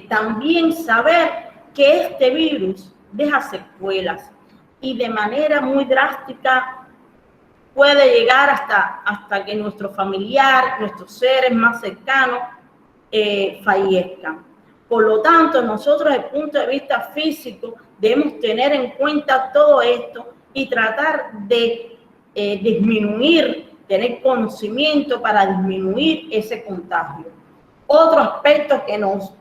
también saber que este virus deja secuelas y de manera muy drástica puede llegar hasta que nuestro familiar, nuestros seres más cercanos fallezcan. Por lo tanto, nosotros desde el punto de vista físico debemos tener en cuenta todo esto y tratar de disminuir, tener conocimiento para disminuir ese contagio. Otro aspecto que nos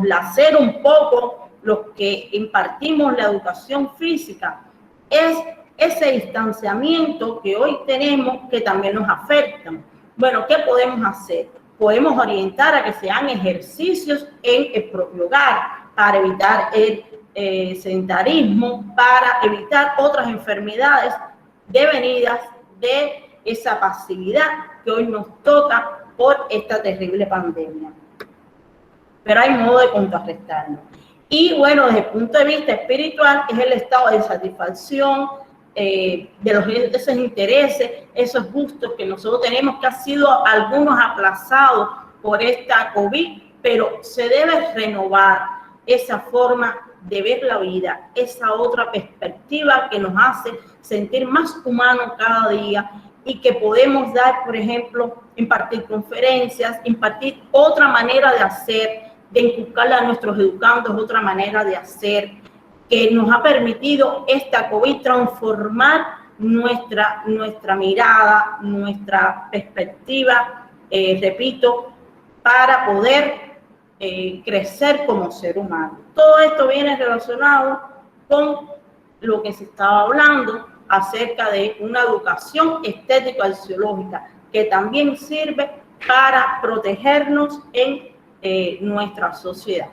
lacera un poco los que impartimos la educación física es ese distanciamiento que hoy tenemos que también nos afecta. Bueno, ¿qué podemos hacer? Podemos orientar a que se hagan ejercicios en el propio hogar para evitar el sedentarismo, para evitar otras enfermedades devenidas de esa pasividad que hoy nos toca por esta terrible pandemia. Pero hay modo de contrarrestarlo. Y bueno, desde el punto de vista espiritual, es el estado de satisfacción de esos intereses, esos gustos que nosotros tenemos, que han sido algunos aplazados por esta COVID, pero se debe renovar esa forma de ver la vida, esa otra perspectiva que nos hace sentir más humanos cada día y que podemos dar, por ejemplo, impartir conferencias, impartir otra manera de hacer, de inculcarle a nuestros educandos otra manera de hacer, que nos ha permitido esta COVID transformar nuestra mirada, nuestra perspectiva, repito, para poder crecer como ser humano. Todo esto viene relacionado con lo que se estaba hablando acerca de una educación estético-axiológica que también sirve para protegernos en nuestra sociedad.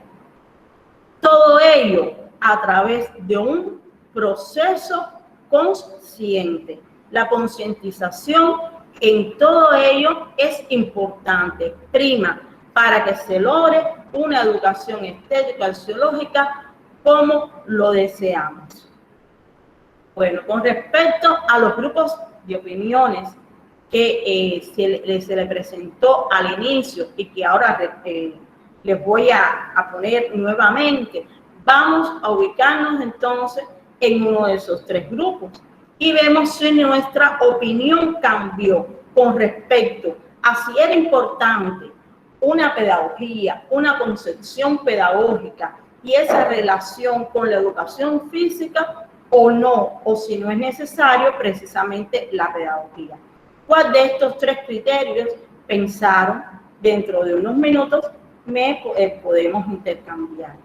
Todo ello a través de un proceso consciente. La concientización en todo ello es importante, prima, para que se logre una educación estético-axiológica como lo deseamos. Bueno, con respecto a los grupos de opiniones que se le presentó al inicio y que ahora les voy a poner nuevamente, vamos a ubicarnos entonces en uno de esos tres grupos y vemos si nuestra opinión cambió con respecto a si era importante una pedagogía, una concepción pedagógica y esa relación con la educación física o no, o si no es necesario precisamente la pedagogía. ¿Cuál de estos tres criterios pensaron? Dentro de unos minutos podemos intercambiar.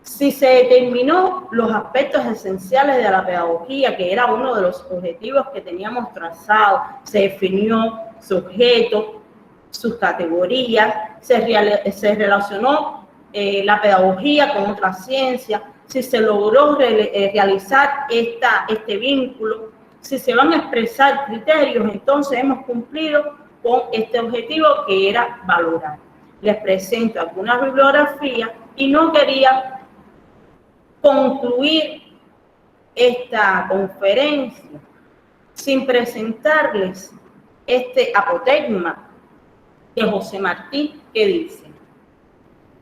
Si se determinó los aspectos esenciales de la pedagogía, que era uno de los objetivos que teníamos trazado, se definió su objeto, sus categorías, se relacionó la pedagogía con otra ciencia, si se logró realizar este vínculo, si se van a expresar criterios, entonces hemos cumplido con este objetivo que era valorar. Les presento algunas bibliografías y no quería concluir esta conferencia sin presentarles este apotegma de José Martí que dice: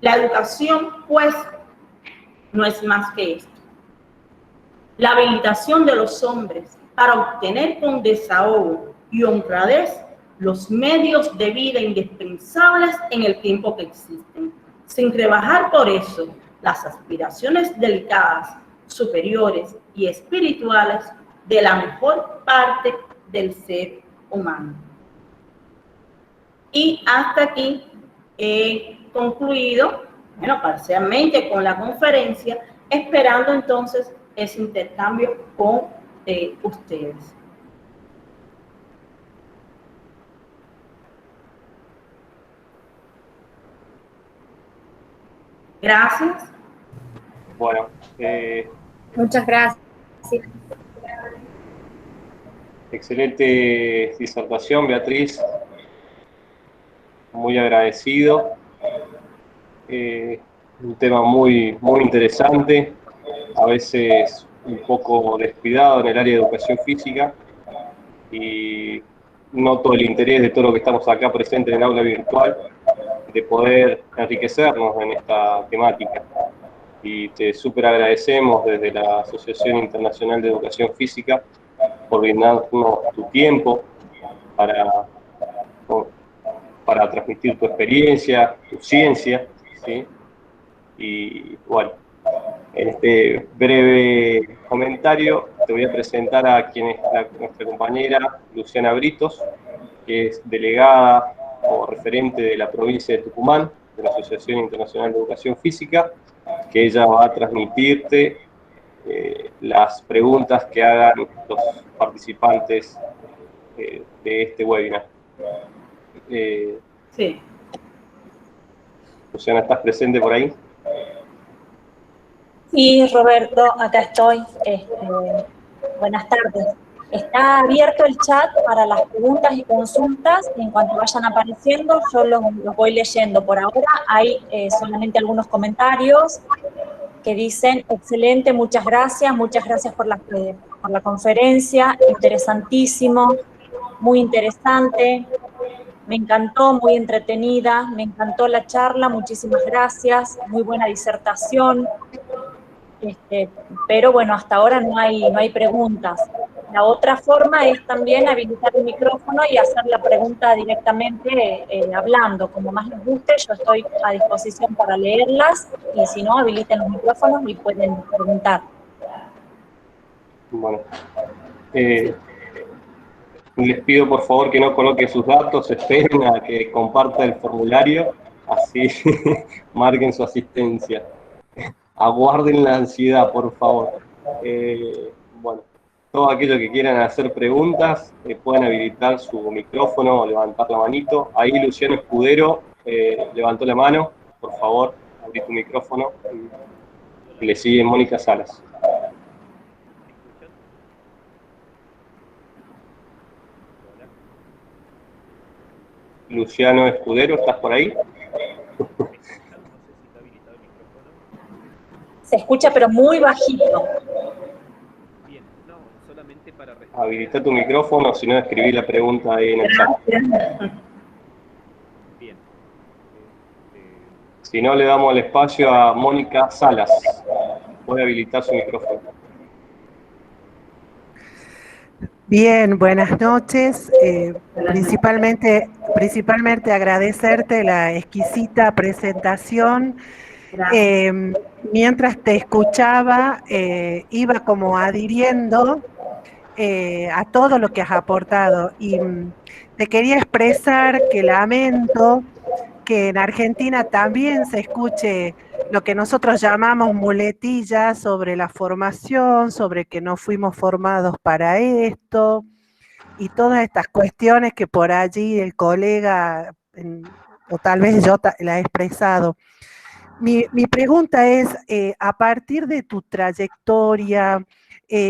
la educación, pues, no es más que esto. La habilitación de los hombres para obtener con desahogo y honradez los medios de vida indispensables en el tiempo que existen, sin rebajar por eso las aspiraciones delicadas, superiores y espirituales de la mejor parte del ser humano. Y hasta aquí he concluido, bueno, parcialmente con la conferencia, esperando entonces ese intercambio con ustedes. Gracias. Bueno. Muchas gracias. Excelente disertación, Beatriz. Muy agradecido. Un tema muy interesante, a veces un poco descuidado en el área de educación física, y noto el interés de todo lo que estamos acá presentes en el aula virtual de poder enriquecernos en esta temática. Y te súper agradecemos desde la Asociación Internacional de Educación Física por brindarnos tu tiempo para transmitir tu experiencia, tu ciencia, ¿sí? Y bueno, En este breve comentario te voy a presentar a quien es nuestra compañera Luciana Britos, que es delegada o referente de la provincia de Tucumán, de la Asociación Internacional de Educación Física, que ella va a transmitirte las preguntas que hagan los participantes de este webinar. Sí. Luciana, ¿estás presente por ahí? Sí, Roberto, acá estoy. Buenas tardes. Está abierto el chat para las preguntas y consultas. En cuanto vayan apareciendo, yo los voy leyendo. Por ahora hay solamente algunos comentarios que dicen: excelente, muchas gracias por la conferencia, interesantísimo, muy interesante, me encantó, muy entretenida, me encantó la charla, muchísimas gracias, muy buena disertación. Pero bueno, hasta ahora no hay preguntas. La otra forma es también habilitar el micrófono y hacer la pregunta directamente hablando. Como más les guste, yo estoy a disposición para leerlas, y si no, habiliten los micrófonos y pueden preguntar. Bueno, les pido por favor que no coloque sus datos, esperen a que comparta el formulario, así marquen su asistencia. Aguarden la ansiedad, por favor. Bueno, todos aquellos que quieran hacer preguntas pueden habilitar su micrófono o levantar la manito. Ahí Luciano Escudero levantó la mano. Por favor, abrí tu micrófono. Y le sigue Mónica Salas. Luciano Escudero, ¿estás por ahí? Se escucha, pero muy bajito. Bien, no, solamente para responder. Habilita tu micrófono, si no, escribí la pregunta ahí en el chat. Bien. Si no, le damos el espacio a Mónica Salas. Puede habilitar su micrófono. Bien, buenas noches. Principalmente agradecerte la exquisita presentación. Mientras te escuchaba, iba como adhiriendo a todo lo que has aportado, y te quería expresar que lamento que en Argentina también se escuche lo que nosotros llamamos muletillas sobre la formación, sobre que no fuimos formados para esto, y todas estas cuestiones que por allí el colega, o tal vez yo la he expresado. Mi pregunta es, a partir de tu trayectoria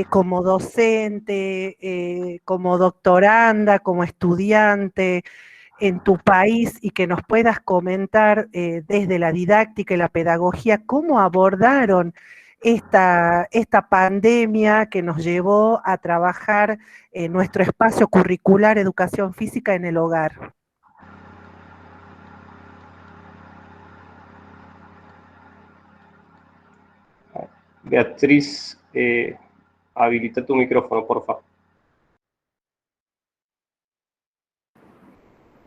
como docente, como doctoranda, como estudiante en tu país, y que nos puedas comentar desde la didáctica y la pedagogía, ¿cómo abordaron esta pandemia que nos llevó a trabajar en nuestro espacio curricular educación física en el hogar? Beatriz, habilita tu micrófono, por favor.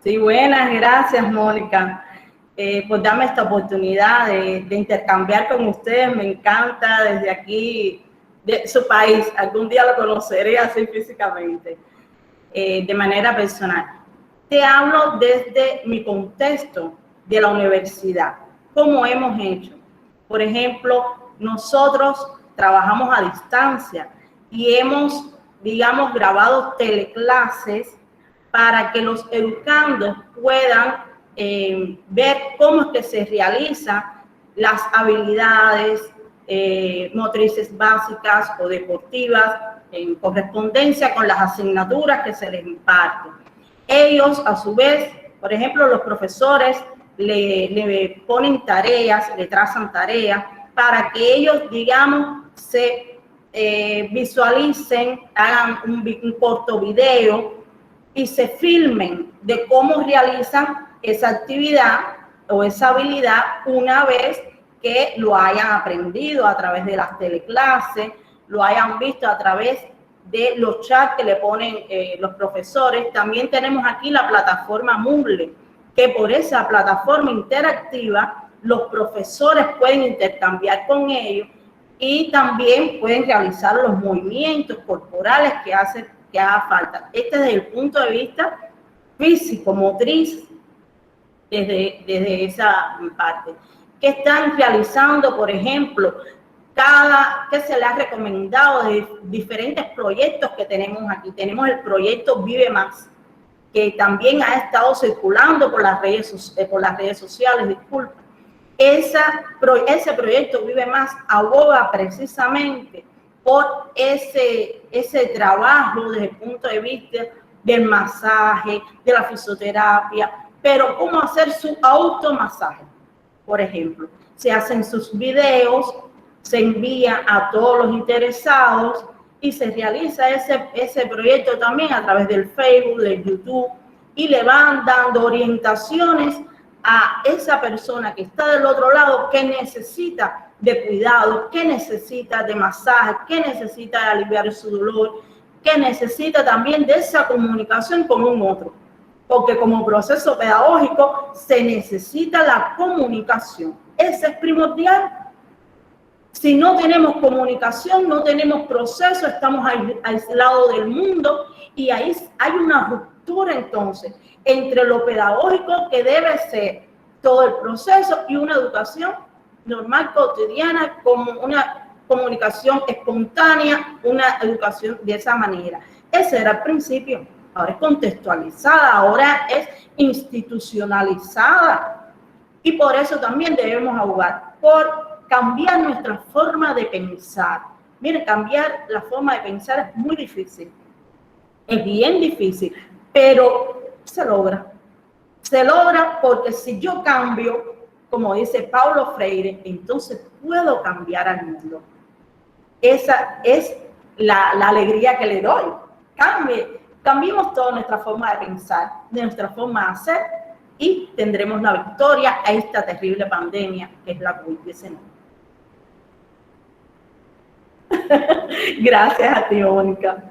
Sí, buenas, gracias, Mónica, por darme esta oportunidad de intercambiar con ustedes. Me encanta desde aquí, de su país. Algún día lo conoceré así físicamente, de manera personal. Te hablo desde mi contexto de la universidad. ¿Cómo hemos hecho? Por ejemplo, nosotros trabajamos a distancia y hemos, digamos, grabado teleclases para que los educandos puedan ver cómo es que se realizan las habilidades motrices básicas o deportivas en correspondencia con las asignaturas que se les imparten. Ellos, a su vez, por ejemplo, los profesores le ponen tareas, le trazan tareas para que ellos, digamos, se visualicen, hagan un corto video y se filmen de cómo realizan esa actividad o esa habilidad una vez que lo hayan aprendido a través de las teleclases, lo hayan visto a través de los chats que le ponen los profesores. También tenemos aquí la plataforma Moodle, que por esa plataforma interactiva los profesores pueden intercambiar con ellos y también pueden realizar los movimientos corporales que haga falta. Este desde el punto de vista físico, motriz, desde esa parte. ¿Qué están realizando, por ejemplo? Que se le ha recomendado de diferentes proyectos que tenemos aquí. Tenemos el proyecto Vive Más, que también ha estado circulando por las redes sociales, disculpa. Ese proyecto Vive Más aboga precisamente por ese trabajo desde el punto de vista del masaje, de la fisioterapia, pero cómo hacer su automasaje. Por ejemplo, se hacen sus videos, se envía a todos los interesados y se realiza ese proyecto también a través del Facebook, del YouTube, y le van dando orientaciones a esa persona que está del otro lado, que necesita de cuidado, que necesita de masaje, que necesita de aliviar su dolor, que necesita también de esa comunicación con un otro. Porque como proceso pedagógico se necesita la comunicación. Ese es primordial. Si no tenemos comunicación, no tenemos proceso, estamos aislados del mundo y ahí hay una ruptura entonces entre lo pedagógico que debe ser todo el proceso y una educación normal, cotidiana, como una comunicación espontánea, una educación de esa manera. Ese era el principio. Ahora es contextualizada, ahora es institucionalizada. Y por eso también debemos abogar por cambiar nuestra forma de pensar. Miren, cambiar la forma de pensar es muy difícil. Es bien difícil, pero se logra. Se logra porque si yo cambio, como dice Paulo Freire, entonces puedo cambiar al mundo. Esa es la alegría que le doy. Cambiemos toda nuestra forma de pensar, de nuestra forma de hacer, y tendremos la victoria a esta terrible pandemia que es la COVID-19. Gracias a ti, Mónica.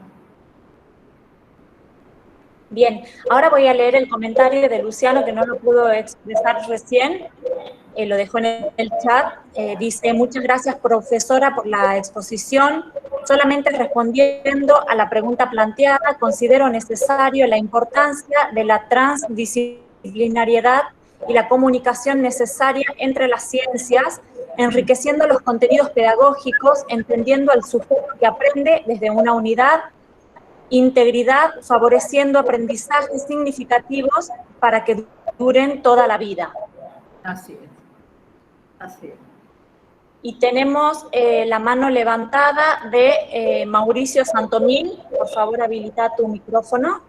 Bien, ahora voy a leer el comentario de Luciano, que no lo pudo expresar recién, lo dejó en el chat. Dice: muchas gracias, profesora, por la exposición. Solamente respondiendo a la pregunta planteada, considero necesario la importancia de la transdisciplinariedad y la comunicación necesaria entre las ciencias, enriqueciendo los contenidos pedagógicos, entendiendo al sujeto que aprende desde una unidad, integridad, favoreciendo aprendizajes significativos para que duren toda la vida. Así es. Así es. Y tenemos la mano levantada de Mauricio Santomín. Por favor, habilita tu micrófono.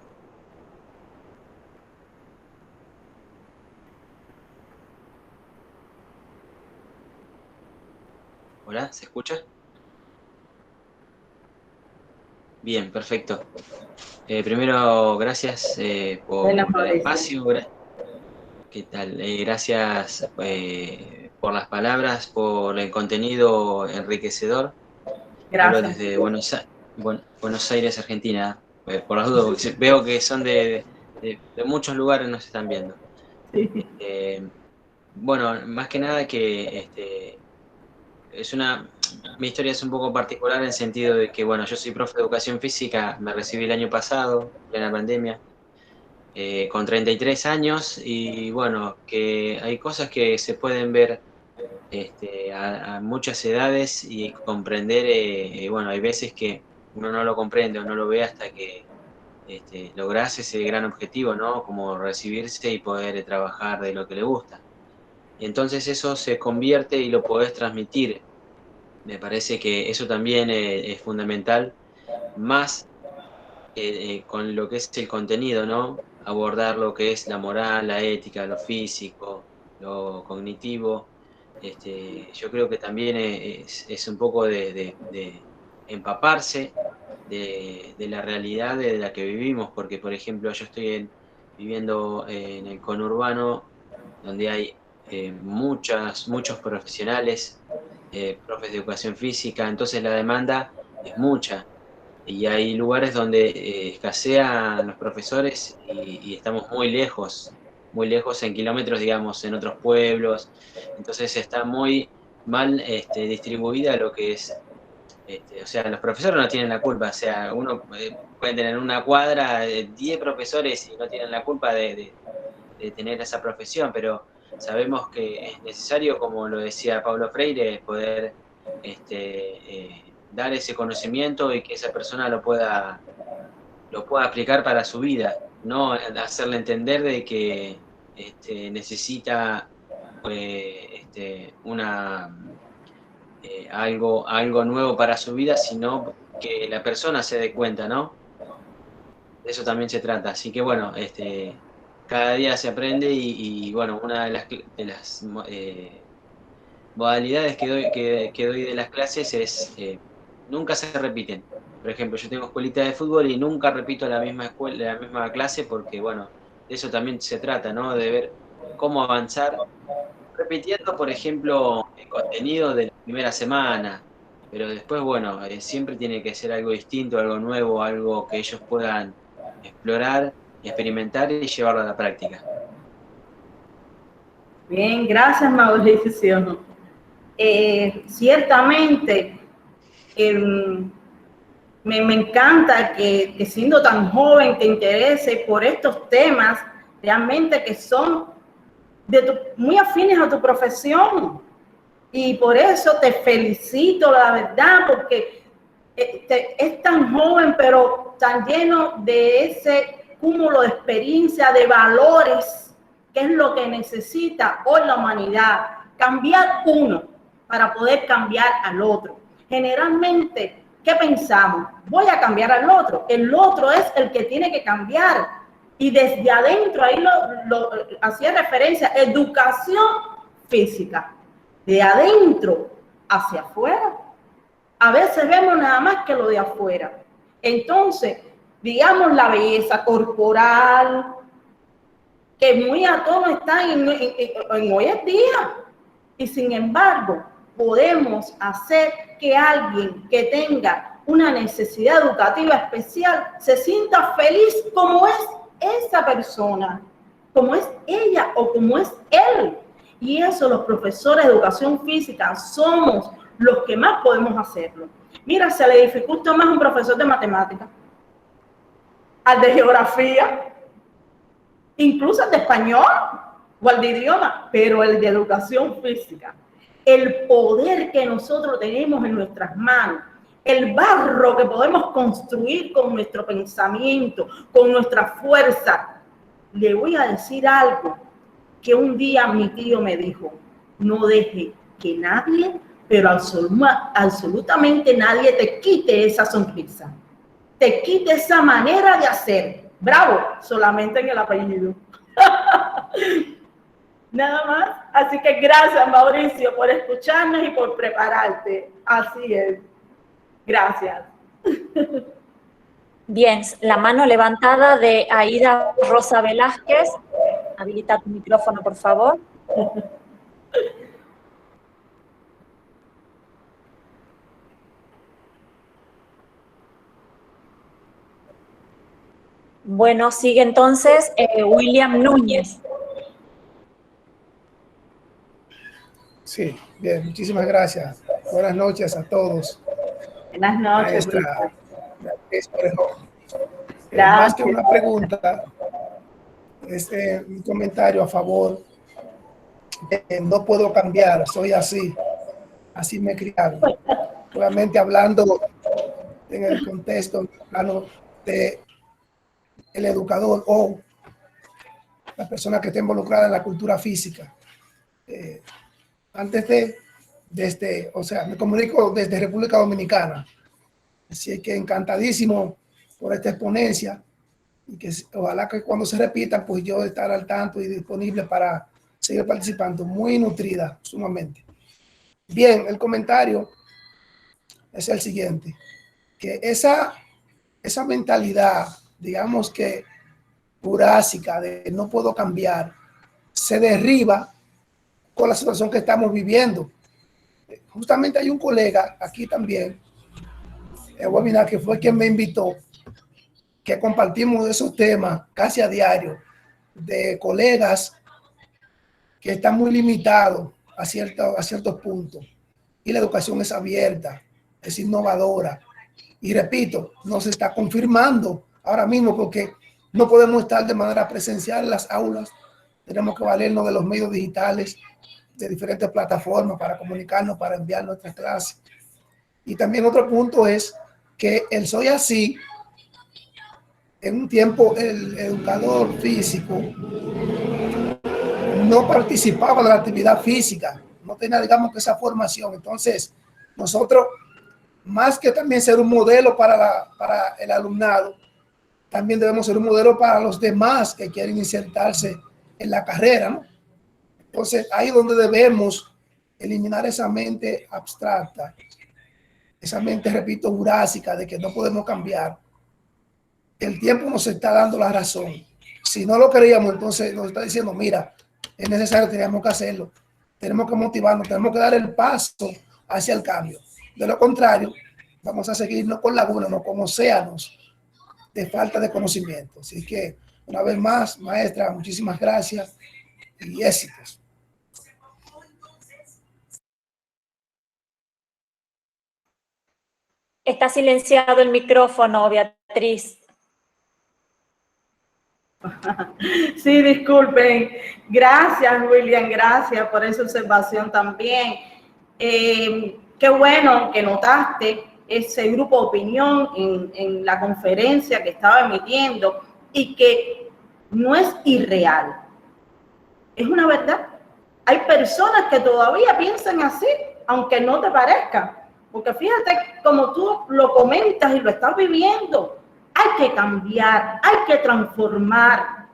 Hola, ¿se escucha? Bien, perfecto. Primero, gracias por el espacio. ¿Qué tal? Gracias por las palabras, por el contenido enriquecedor. Gracias. Hablo desde Buenos Aires, Argentina. Por las dudas, veo que son de muchos lugares, nos están viendo. Sí. Bueno, más que nada que mi historia es un poco particular en el sentido de que, bueno, yo soy profe de educación física, me recibí el año pasado, en plena pandemia, con 33 años, y bueno, que hay cosas que se pueden ver a muchas edades y comprender, bueno, hay veces que uno no lo comprende o no lo ve hasta que lográs ese gran objetivo, ¿no? Como recibirse y poder trabajar de lo que le gusta. Y entonces eso se convierte y lo podés transmitir. Me parece que eso también es fundamental, más con lo que es el contenido, ¿no? Abordar lo que es la moral, la ética, lo físico, lo cognitivo. Yo creo que también es un poco de empaparse de la realidad de la que vivimos, porque, por ejemplo, yo estoy viviendo en el conurbano, donde hay muchos profesionales, profes de educación física, entonces la demanda es mucha. Y hay lugares donde escasean los profesores y estamos muy lejos en kilómetros, digamos, en otros pueblos. Entonces está muy mal distribuida lo que es, o sea, los profesores no tienen la culpa, o sea, uno puede tener en una cuadra 10 profesores y no tienen la culpa de tener esa profesión, pero sabemos que es necesario, como lo decía Paulo Freire, poder dar ese conocimiento y que esa persona lo pueda aplicar para su vida, no hacerle entender de que necesita algo nuevo para su vida, sino que la persona se dé cuenta, ¿no? De eso también se trata. Así que bueno, cada día se aprende y bueno, una de las modalidades que doy de las clases es nunca se repiten. Por ejemplo, yo tengo escuelita de fútbol y nunca repito la misma clase porque, bueno, de eso también se trata, ¿no? De ver cómo avanzar, repitiendo, por ejemplo, el contenido de la primera semana, pero después, bueno, siempre tiene que ser algo distinto, algo nuevo, algo que ellos puedan explorar, experimentar y llevarlo a la práctica. Bien, gracias, Mauricio. Ciertamente, me encanta que siendo tan joven te interese por estos temas realmente que son muy afines a tu profesión. Y por eso te felicito, la verdad, porque es tan joven, pero tan lleno de ese cúmulo de experiencia, de valores, que es lo que necesita hoy la humanidad. Cambiar uno para poder cambiar al otro. Generalmente, ¿qué pensamos? Voy a cambiar al otro. El otro es el que tiene que cambiar. Y desde adentro, ahí lo hacía referencia, educación física. De adentro hacia afuera. A veces vemos nada más que lo de afuera. Entonces, digamos la belleza corporal, que muy a tono está en hoy en día. Y sin embargo, podemos hacer que alguien que tenga una necesidad educativa especial se sienta feliz como es esa persona, como es ella o como es él. Y eso los profesores de educación física somos los que más podemos hacerlo. Mira, se le dificulta más a un profesor de matemáticas, al de geografía, incluso al de español o al de idioma, pero el de educación física. El poder que nosotros tenemos en nuestras manos, el barro que podemos construir con nuestro pensamiento, con nuestra fuerza. Le voy a decir algo que un día mi tío me dijo: no deje que nadie, pero absolutamente nadie te quite esa sonrisa, te quite esa manera de hacer. Bravo, solamente en el apellido. Nada más. Así que gracias, Mauricio, por escucharnos y por prepararte. Así es. Gracias. Bien, la mano levantada de Aida Rosa Velázquez. Habilita tu micrófono, por favor. Bueno, sigue entonces William Núñez. Sí, bien, muchísimas gracias. Buenas noches a todos. Buenas noches. Maestra, más que una pregunta, es un comentario a favor de no puedo cambiar, soy así me criaron. Obviamente hablando en el contexto plano de el educador o la persona que está involucrada en la cultura física. Antes o sea, me comunico desde República Dominicana, así que encantadísimo por esta exponencia y que ojalá que cuando se repita, pues yo estar al tanto y disponible para seguir participando, muy nutrida, sumamente. Bien, el comentario es el siguiente, que esa mentalidad, digamos que jurásica de no puedo cambiar, se derriba con la situación que estamos viviendo. Justamente hay un colega aquí también, el webinar, que fue quien me invitó, que compartimos esos temas casi a diario, de colegas que están muy limitados a ciertos puntos. Y la educación es abierta, es innovadora. Y repito, no se está confirmando ahora mismo porque no podemos estar de manera presencial en las aulas. Tenemos que valernos de los medios digitales, de diferentes plataformas para comunicarnos, para enviar nuestras clases. Y también otro punto es que el Soy Así, en un tiempo el educador físico no participaba de la actividad física, no tenía, digamos, que esa formación. Entonces, nosotros, más que también ser un modelo para el alumnado, también debemos ser un modelo para los demás que quieren insertarse en la carrera, ¿no? Entonces, ahí es donde debemos eliminar esa mente abstracta, esa mente, repito, jurásica, de que no podemos cambiar. El tiempo nos está dando la razón. Si no lo queríamos, entonces nos está diciendo, mira, es necesario, tenemos que hacerlo. Tenemos que motivarnos, tenemos que dar el paso hacia el cambio. De lo contrario, vamos a seguirnos con lagunas, no con océanos de falta de conocimiento. Así que, una vez más, maestra, muchísimas gracias y éxitos. Está silenciado el micrófono, Beatriz. Sí, disculpen. Gracias, William, gracias por esa observación también. Qué bueno que notaste ese grupo de opinión en la conferencia que estaba emitiendo y que no es irreal. Es una verdad. Hay personas que todavía piensan así, aunque no te parezca. Porque fíjate, como tú lo comentas y lo estás viviendo, hay que cambiar, hay que transformar.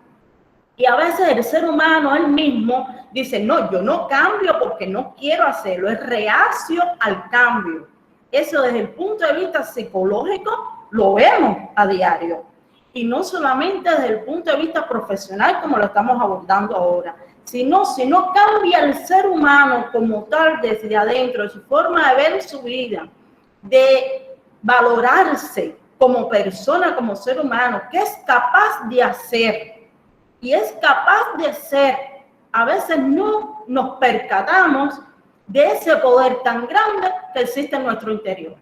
Y a veces el ser humano, él mismo, dice, no, yo no cambio porque no quiero hacerlo, es reacio al cambio. Eso desde el punto de vista psicológico lo vemos a diario. Y no solamente desde el punto de vista profesional como lo estamos abordando ahora, sino si no cambia el ser humano como tal desde adentro, de su forma de ver su vida, de valorarse como persona, como ser humano, que es capaz de hacer y es capaz de ser. A veces no nos percatamos de ese poder tan grande que existe en nuestro interior.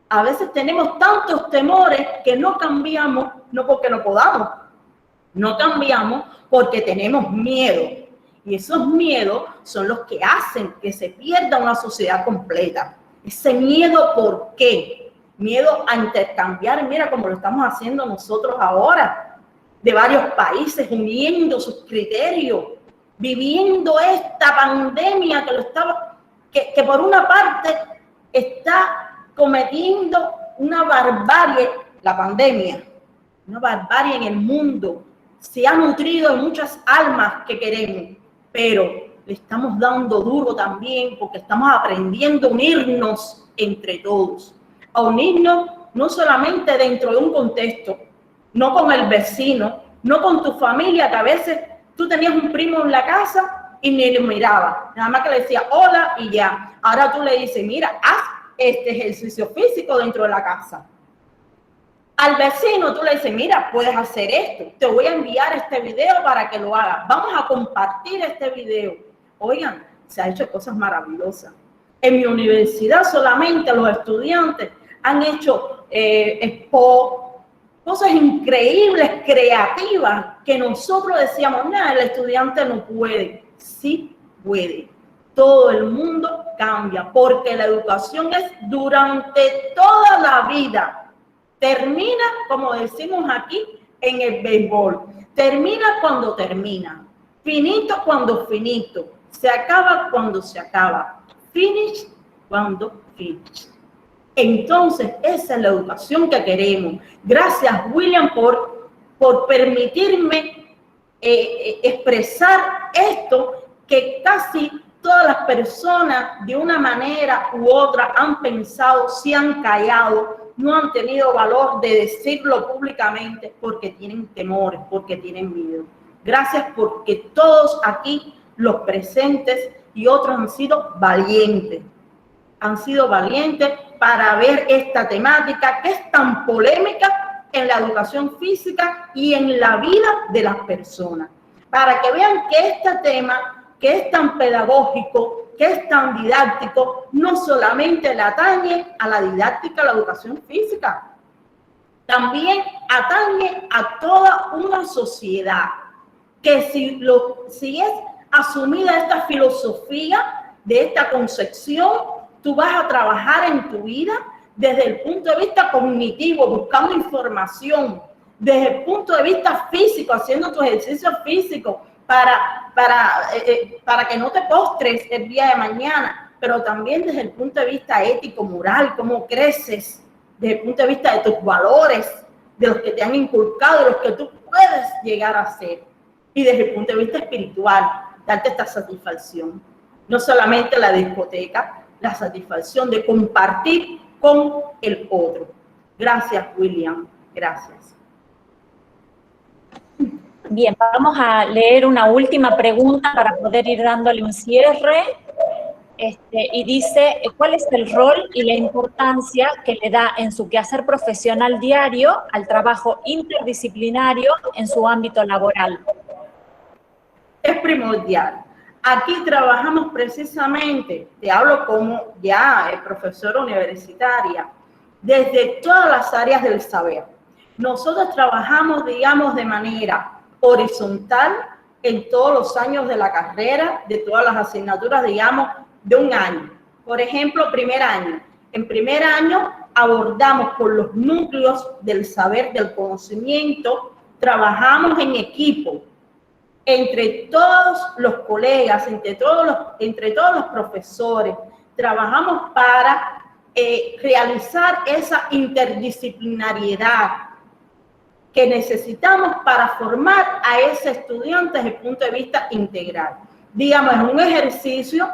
A veces tenemos tantos temores que no cambiamos, no porque no podamos, no cambiamos porque tenemos miedo. Y esos miedos son los que hacen que se pierda una sociedad completa. Ese miedo, ¿por qué? Miedo a intercambiar, mira como lo estamos haciendo nosotros ahora, de varios países uniendo sus criterios, viviendo esta pandemia que por una parte está cometiendo una barbarie, la pandemia, una barbarie en el mundo, se ha nutrido de muchas almas que queremos, pero le estamos dando duro también porque estamos aprendiendo a unirnos entre todos, a unirnos no solamente dentro de un contexto, no con el vecino, no con tu familia, que a veces tú tenías un primo en la casa y ni lo miraba, nada más que le decía hola y ya. Ahora tú le dices, mira, haz este ejercicio físico dentro de la casa. Al vecino tú le dices, mira, puedes hacer esto, te voy a enviar este video para que lo hagas, vamos a compartir este video. Oigan, se han hecho cosas maravillosas. En mi universidad solamente los estudiantes han hecho cosas increíbles, creativas, que nosotros decíamos, no, el estudiante no puede. Sí puede. Todo el mundo cambia, porque la educación es durante toda la vida. Termina, como decimos aquí, en el béisbol. Termina cuando termina. Finito cuando finito. Se acaba cuando se acaba. Finish cuando finish. Entonces, esa es la educación que queremos. Gracias, William, por permitirme expresar esto que casi todas las personas de una manera u otra han pensado, se han callado, no han tenido valor de decirlo públicamente porque tienen temores, porque tienen miedo. Gracias porque todos aquí, los presentes y otros han sido valientes. Han sido valientes para ver esta temática que es tan polémica en la educación física y en la vida de las personas. Para que vean que este tema, que es tan pedagógico, que es tan didáctico, no solamente le atañe a la didáctica, a la educación física, también atañe a toda una sociedad, que si es asumida esta filosofía de esta concepción, tú vas a trabajar en tu vida desde el punto de vista cognitivo, buscando información, desde el punto de vista físico, haciendo tus ejercicios físicos para que no te postres el día de mañana, pero también desde el punto de vista ético, moral, cómo creces, desde el punto de vista de tus valores, de los que te han inculcado, de los que tú puedes llegar a ser, y desde el punto de vista espiritual, darte esta satisfacción. No solamente la discoteca, la satisfacción de compartir con el otro. Gracias, William. Gracias. Bien, vamos a leer una última pregunta para poder ir dándole un cierre. Y dice, ¿cuál es el rol y la importancia que le da en su quehacer profesional diario al trabajo interdisciplinario en su ámbito laboral? Es primordial. Aquí trabajamos precisamente, te hablo como ya profesora universitaria, desde todas las áreas del saber. Nosotros trabajamos, digamos, de manera horizontal en todos los años de la carrera, de todas las asignaturas, digamos, de un año. Por ejemplo, primer año. En primer año abordamos por los núcleos del saber, del conocimiento, trabajamos en equipo, entre todos los colegas, entre todos los profesores, trabajamos para realizar esa interdisciplinariedad que necesitamos para formar a ese estudiante desde el punto de vista integral. Digamos, es un ejercicio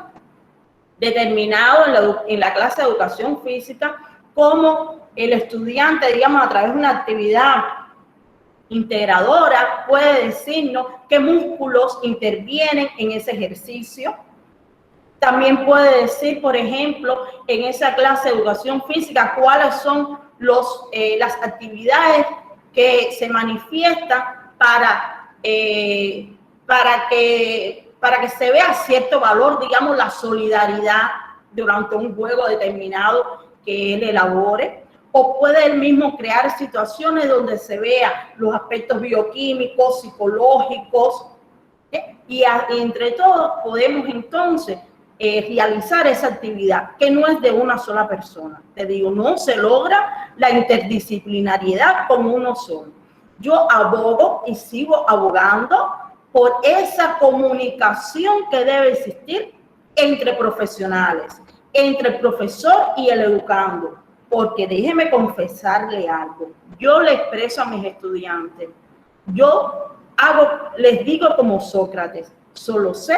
determinado en la clase de educación física, como el estudiante, digamos, a través de una actividad integradora puede decirnos qué músculos intervienen en ese ejercicio. También puede decir, por ejemplo, en esa clase de educación física, cuáles son las actividades que se manifiestan para que se vea cierto valor, digamos, la solidaridad durante un juego determinado que él elabore. O puede él mismo crear situaciones donde se vea los aspectos bioquímicos, psicológicos, y entre todos podemos entonces realizar esa actividad, que no es de una sola persona. Te digo, no se logra la interdisciplinariedad con uno solo. Yo abogo y sigo abogando por esa comunicación que debe existir entre profesionales, entre el profesor y el educando. Porque déjeme confesarle algo, yo le expreso a mis estudiantes, les digo como Sócrates, solo sé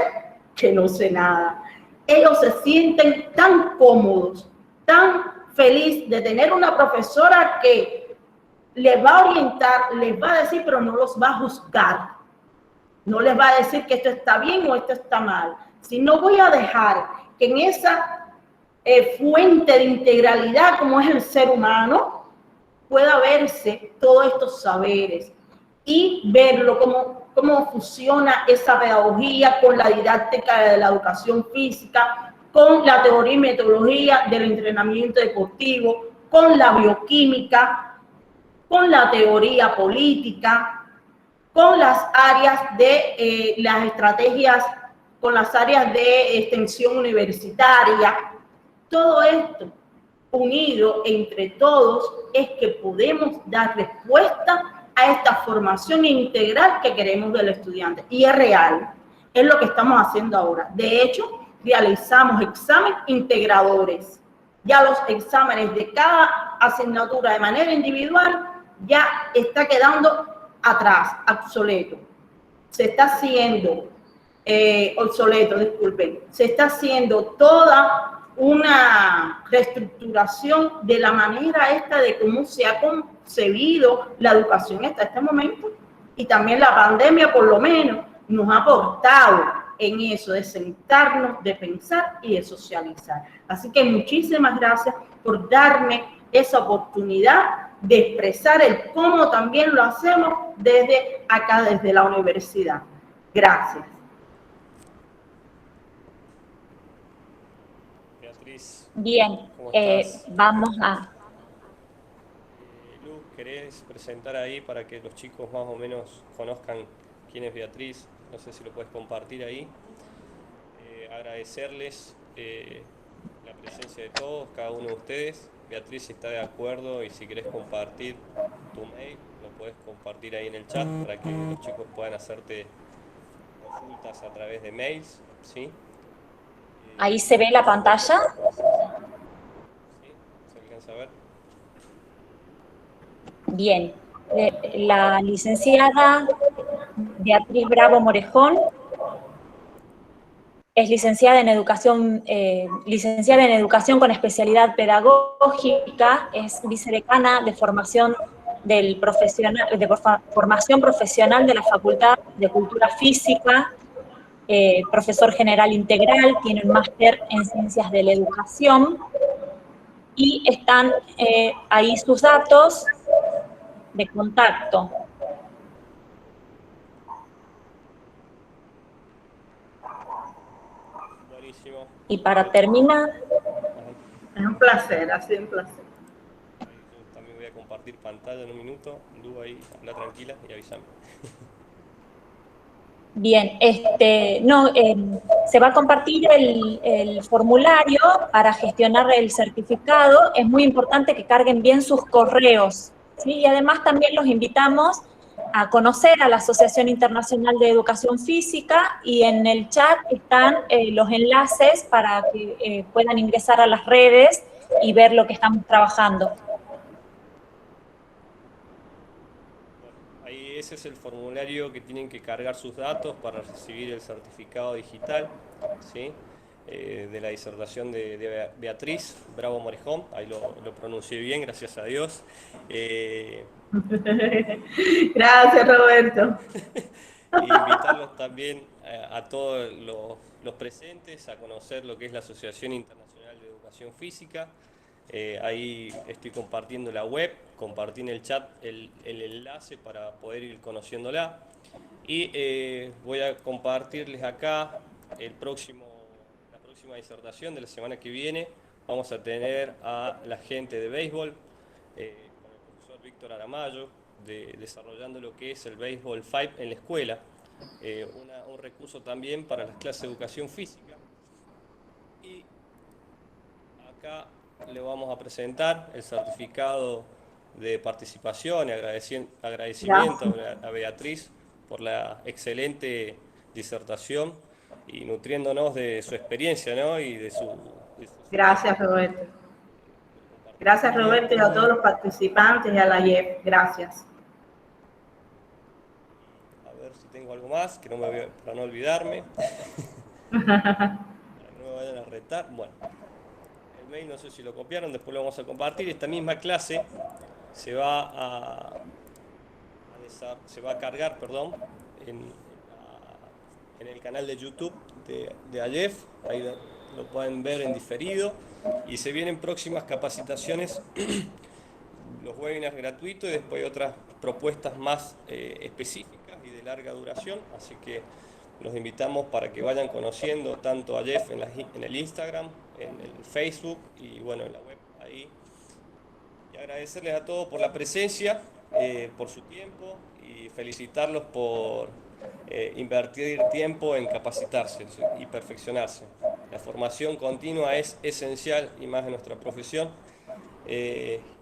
que no sé nada. Ellos se sienten tan cómodos, tan felices de tener una profesora que les va a orientar, les va a decir, pero no los va a juzgar. No les va a decir que esto está bien o esto está mal. Sino voy a dejar que en esa fuente de integralidad como es el ser humano, pueda verse todos estos saberes y verlo cómo fusiona esa pedagogía con la didáctica de la educación física, con la teoría y metodología del entrenamiento deportivo, con la bioquímica, con la teoría política, con las áreas de las estrategias, con las áreas de extensión universitaria. Todo esto unido entre todos es que podemos dar respuesta a esta formación integral que queremos del estudiante. Y es real, es lo que estamos haciendo ahora. De hecho, realizamos exámenes integradores. Ya los exámenes de cada asignatura de manera individual ya está quedando atrás, obsoleto. Se está haciendo, obsoleto, disculpen, se está haciendo toda una reestructuración de la manera esta de cómo se ha concebido la educación hasta este momento, y también la pandemia por lo menos nos ha aportado en eso de sentarnos, de pensar y de socializar. Así que muchísimas gracias por darme esa oportunidad de expresar el cómo también lo hacemos desde acá, desde la universidad. Gracias. Beatriz. Bien, ¿Cómo estás? vamos a... Lu, ¿querés presentar ahí para que los chicos más o menos conozcan quién es Beatriz? No sé si lo puedes compartir ahí. Agradecerles la presencia de todos, cada uno de ustedes. Beatriz está de acuerdo y si querés compartir tu mail, lo puedes compartir ahí en el chat para que los chicos puedan hacerte consultas a través de mails, ¿sí? Ahí se ve la pantalla. ¿Sí? ¿Se alcanza a ver? Bien, la licenciada Beatriz Bravo Morejón es licenciada en educación con especialidad pedagógica, es vicedecana de formación formación profesional de la Facultad de Cultura Física, profesor general integral, tiene un máster en Ciencias de la Educación, y están ahí sus datos de contacto. Buenísimo. Y para terminar... Es un placer, ha sido un placer. Yo también voy a compartir pantalla en un minuto. Lu, ahí, habla tranquila y avísame. Bien, se va a compartir el formulario para gestionar el certificado. Es muy importante que carguen bien sus correos, ¿sí? Y además también los invitamos a conocer a la Asociación Internacional de Educación Física, y en el chat están los enlaces para que puedan ingresar a las redes y ver lo que estamos trabajando. Ahí ese es el formulario que tienen que cargar sus datos para recibir el certificado digital, ¿sí? De la disertación de Beatriz Bravo Morejón, ahí lo pronuncié bien, gracias a Dios. Gracias, Roberto. Y invitarlos también a todos los presentes a conocer lo que es la Asociación Internacional de Educación Física. Ahí estoy compartiendo la web, compartí en el chat el enlace para poder ir conociéndola. Y voy a compartirles acá la próxima disertación de la semana que viene. Vamos a tener a la gente de béisbol, con el profesor Víctor Aramayo, desarrollando lo que es el béisbol 5 en la escuela. Un recurso también para las clases de educación física. Y acá le vamos a presentar el certificado de participación y agradecimiento a Beatriz por la excelente disertación y nutriéndonos de su experiencia, ¿no? Y de su Gracias, Roberto. Gracias, Roberto, y a todos los participantes y a la IEF. Gracias. A ver si tengo algo más, que para no olvidarme. Para que no me vayan a retar. Bueno, el mail no sé si lo copiaron, después lo vamos a compartir. Esta misma clase se va a cargar, en el canal de YouTube de AYEF, ahí lo pueden ver en diferido, y se vienen próximas capacitaciones, los webinars gratuitos, y después otras propuestas más específicas y de larga duración, así que los invitamos para que vayan conociendo tanto a AYEF en el Instagram, en el Facebook y bueno, en la web ahí. Y agradecerles a todos por la presencia, por su tiempo, y felicitarlos por invertir tiempo en capacitarse y perfeccionarse. La formación continua es esencial, y más en nuestra profesión,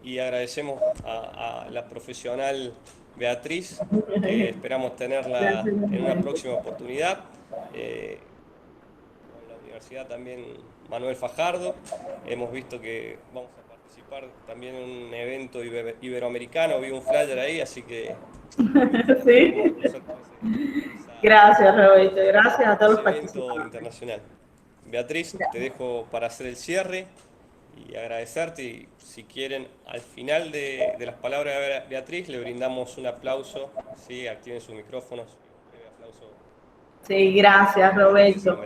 y agradecemos a la profesional Beatriz, esperamos tenerla en una próxima oportunidad, con la universidad también Manuel Fajardo. Hemos visto que vamos a participar también en un evento iberoamericano, vi un flyer ahí, así que... Sí. Gracias, Roberto. Gracias a todos los participantes. Internacional. Beatriz, te dejo para hacer el cierre y agradecerte. Y si quieren, al final de las palabras de Beatriz, le brindamos un aplauso. Sí, activen sus micrófonos. Un aplauso. Sí, gracias, Roberto.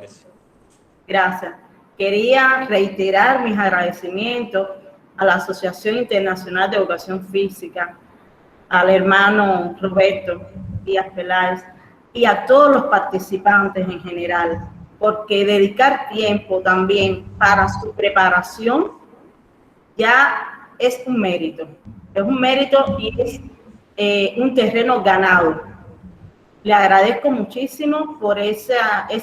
Gracias. Quería reiterar mis agradecimientos a la Asociación Internacional de Educación Física, al hermano Roberto Díaz Peláez y a todos los participantes en general. porque dedicar tiempo también para su preparación ya es un mérito. Es un mérito y es un terreno ganado. Le agradezco muchísimo por ese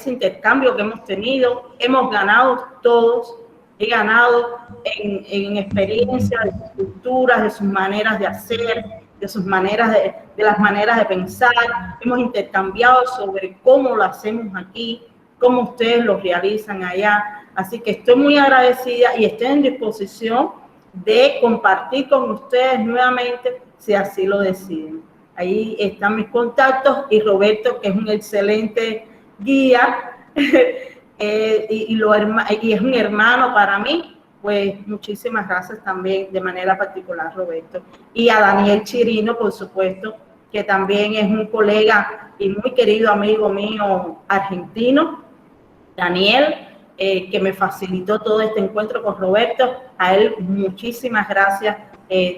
intercambio que hemos tenido. Hemos ganado todos. He ganado en experiencia de sus culturas, de sus maneras de hacer, de sus maneras de las maneras de pensar. Hemos intercambiado sobre cómo lo hacemos aquí, cómo ustedes lo realizan allá. Así que estoy muy agradecida y estoy en disposición de compartir con ustedes nuevamente si así lo deciden. Ahí están mis contactos y Roberto, que es un excelente guía y es un hermano para mí, pues muchísimas gracias también de manera particular, Roberto. Y a Daniel Chirino, por supuesto, que también es un colega y muy querido amigo mío argentino. Daniel, que me facilitó todo este encuentro con Roberto. A él muchísimas gracias,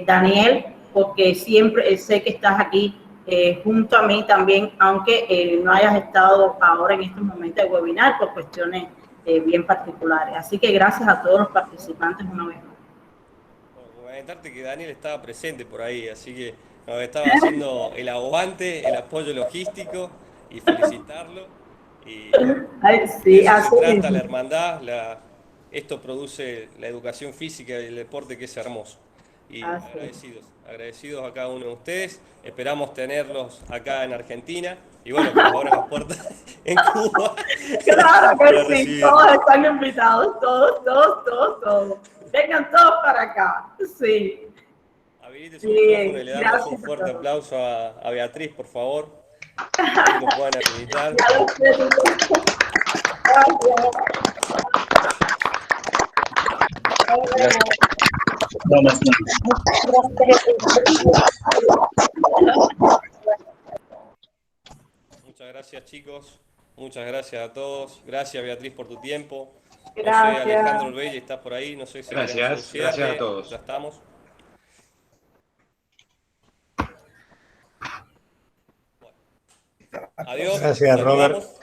Daniel, porque siempre sé que estás aquí junto a mí también, aunque no hayas estado ahora en este momento de webinar por cuestiones bien particulares. Así que gracias a todos los participantes una vez más. Bueno, comentarte que Daniel estaba presente por ahí, así que nos estaba haciendo el aguante, el apoyo logístico y felicitarlo. Y bueno, Ay, de sí, eso se así trata la mismo. hermandad, esto produce la educación física y el deporte que es hermoso. Y Así es. agradecidos a cada uno de ustedes. Esperamos tenerlos acá en Argentina y bueno, que nos abran las puertas en Cuba Claro para que sí, todos recibirlos. están invitados, todos. Vengan todos para acá, sí. Habilite su micrófono y Bien, le damos un gracias a fuerte todos. aplauso a Beatriz, por favor. Ahí lo puedan habilitar. Ya lo sé, gracias. Muchas gracias, chicos. Muchas gracias a todos. Gracias, Beatriz, por tu tiempo. No sé, Gracias. Alejandro Belli, ¿estás por ahí? No sé si querés hacer un Gracias a cierre. Ya todos. estamos. Adiós, Gracias, Robert. saludamos.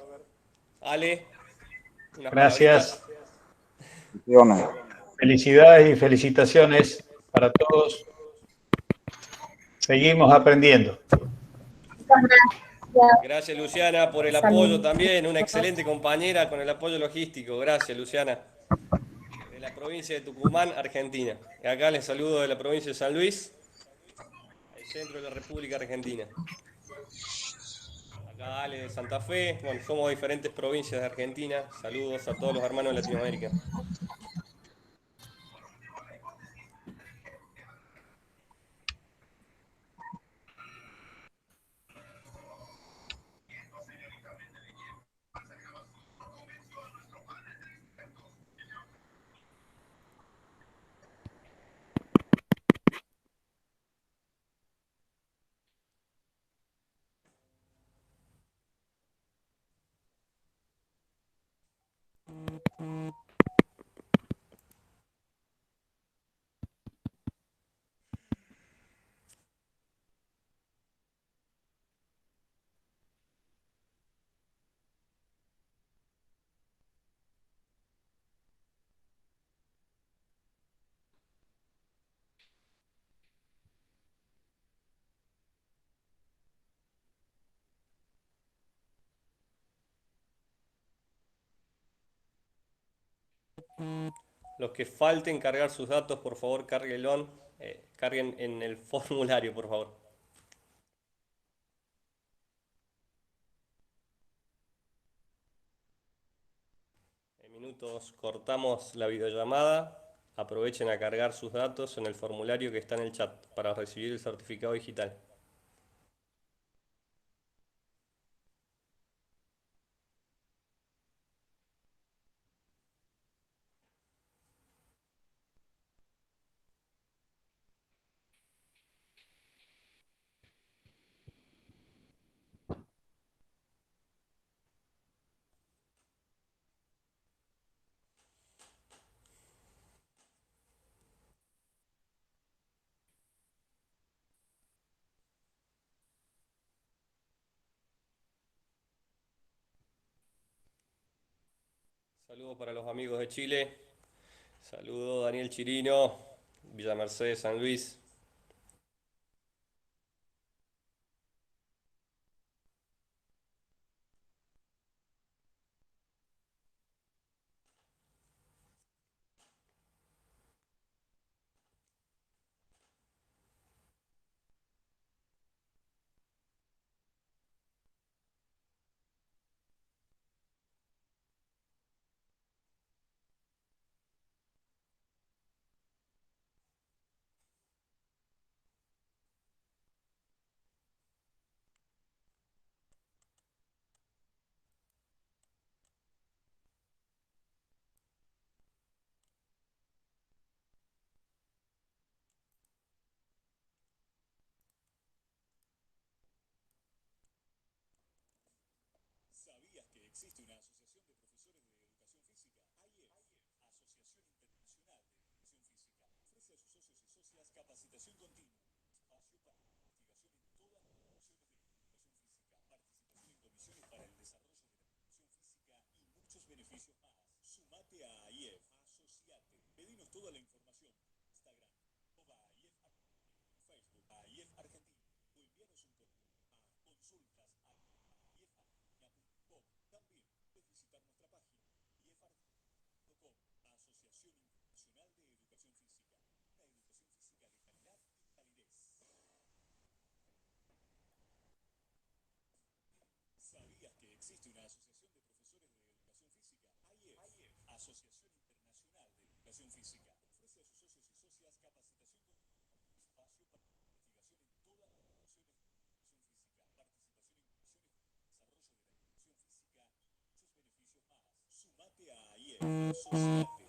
Ale, unas palabritas. Gracias. Felicidades y felicitaciones para todos. Seguimos aprendiendo. Gracias, Luciana, por el apoyo también. Una excelente compañera con el apoyo logístico. Gracias, Luciana. De la provincia de Tucumán, Argentina. Y acá les saludo de la provincia de San Luis, el centro de la República Argentina. Acá Ale de Santa Fe. Bueno, somos diferentes provincias de Argentina. Saludos a todos los hermanos de Latinoamérica. Los que falten cargar sus datos, por favor, carguen en el formulario, por favor. En minutos cortamos la videollamada. Aprovechen a cargar sus datos en el formulario que está en el chat para recibir el certificado digital. Saludos para los amigos de Chile. Saludos Daniel Chirino, Villa Mercedes, San Luis. ¿Sabías que existe una asociación de profesores de educación física? AIEF, Asociación Internacional de Educación Física, ofrece a sus socios y socias capacitación continua, espacio para investigación en todas las funciones de educación física, participación en comisiones para el desarrollo de la educación física y muchos beneficios más. Sumate a AIEF, asociate, pedinos toda la información. Instagram, @AIEF, Facebook, AIEF Argentina, o envíanos un correo a consultas@aief.com. También puedes visitar nuestra página iefart.com, Asociación Internacional de Educación Física, una educación física de calidad y calidez. ¿Sabías que existe una asociación de profesores de educación física? AIEF, Asociación Internacional de Educación Física, ofrece a sus socios y socias capacitación continua, espacio para investigación en todas las funciones de educación física, participación en comisiones para el desarrollo de la educación física y muchos beneficios más. Sumate a AIEF, asociate.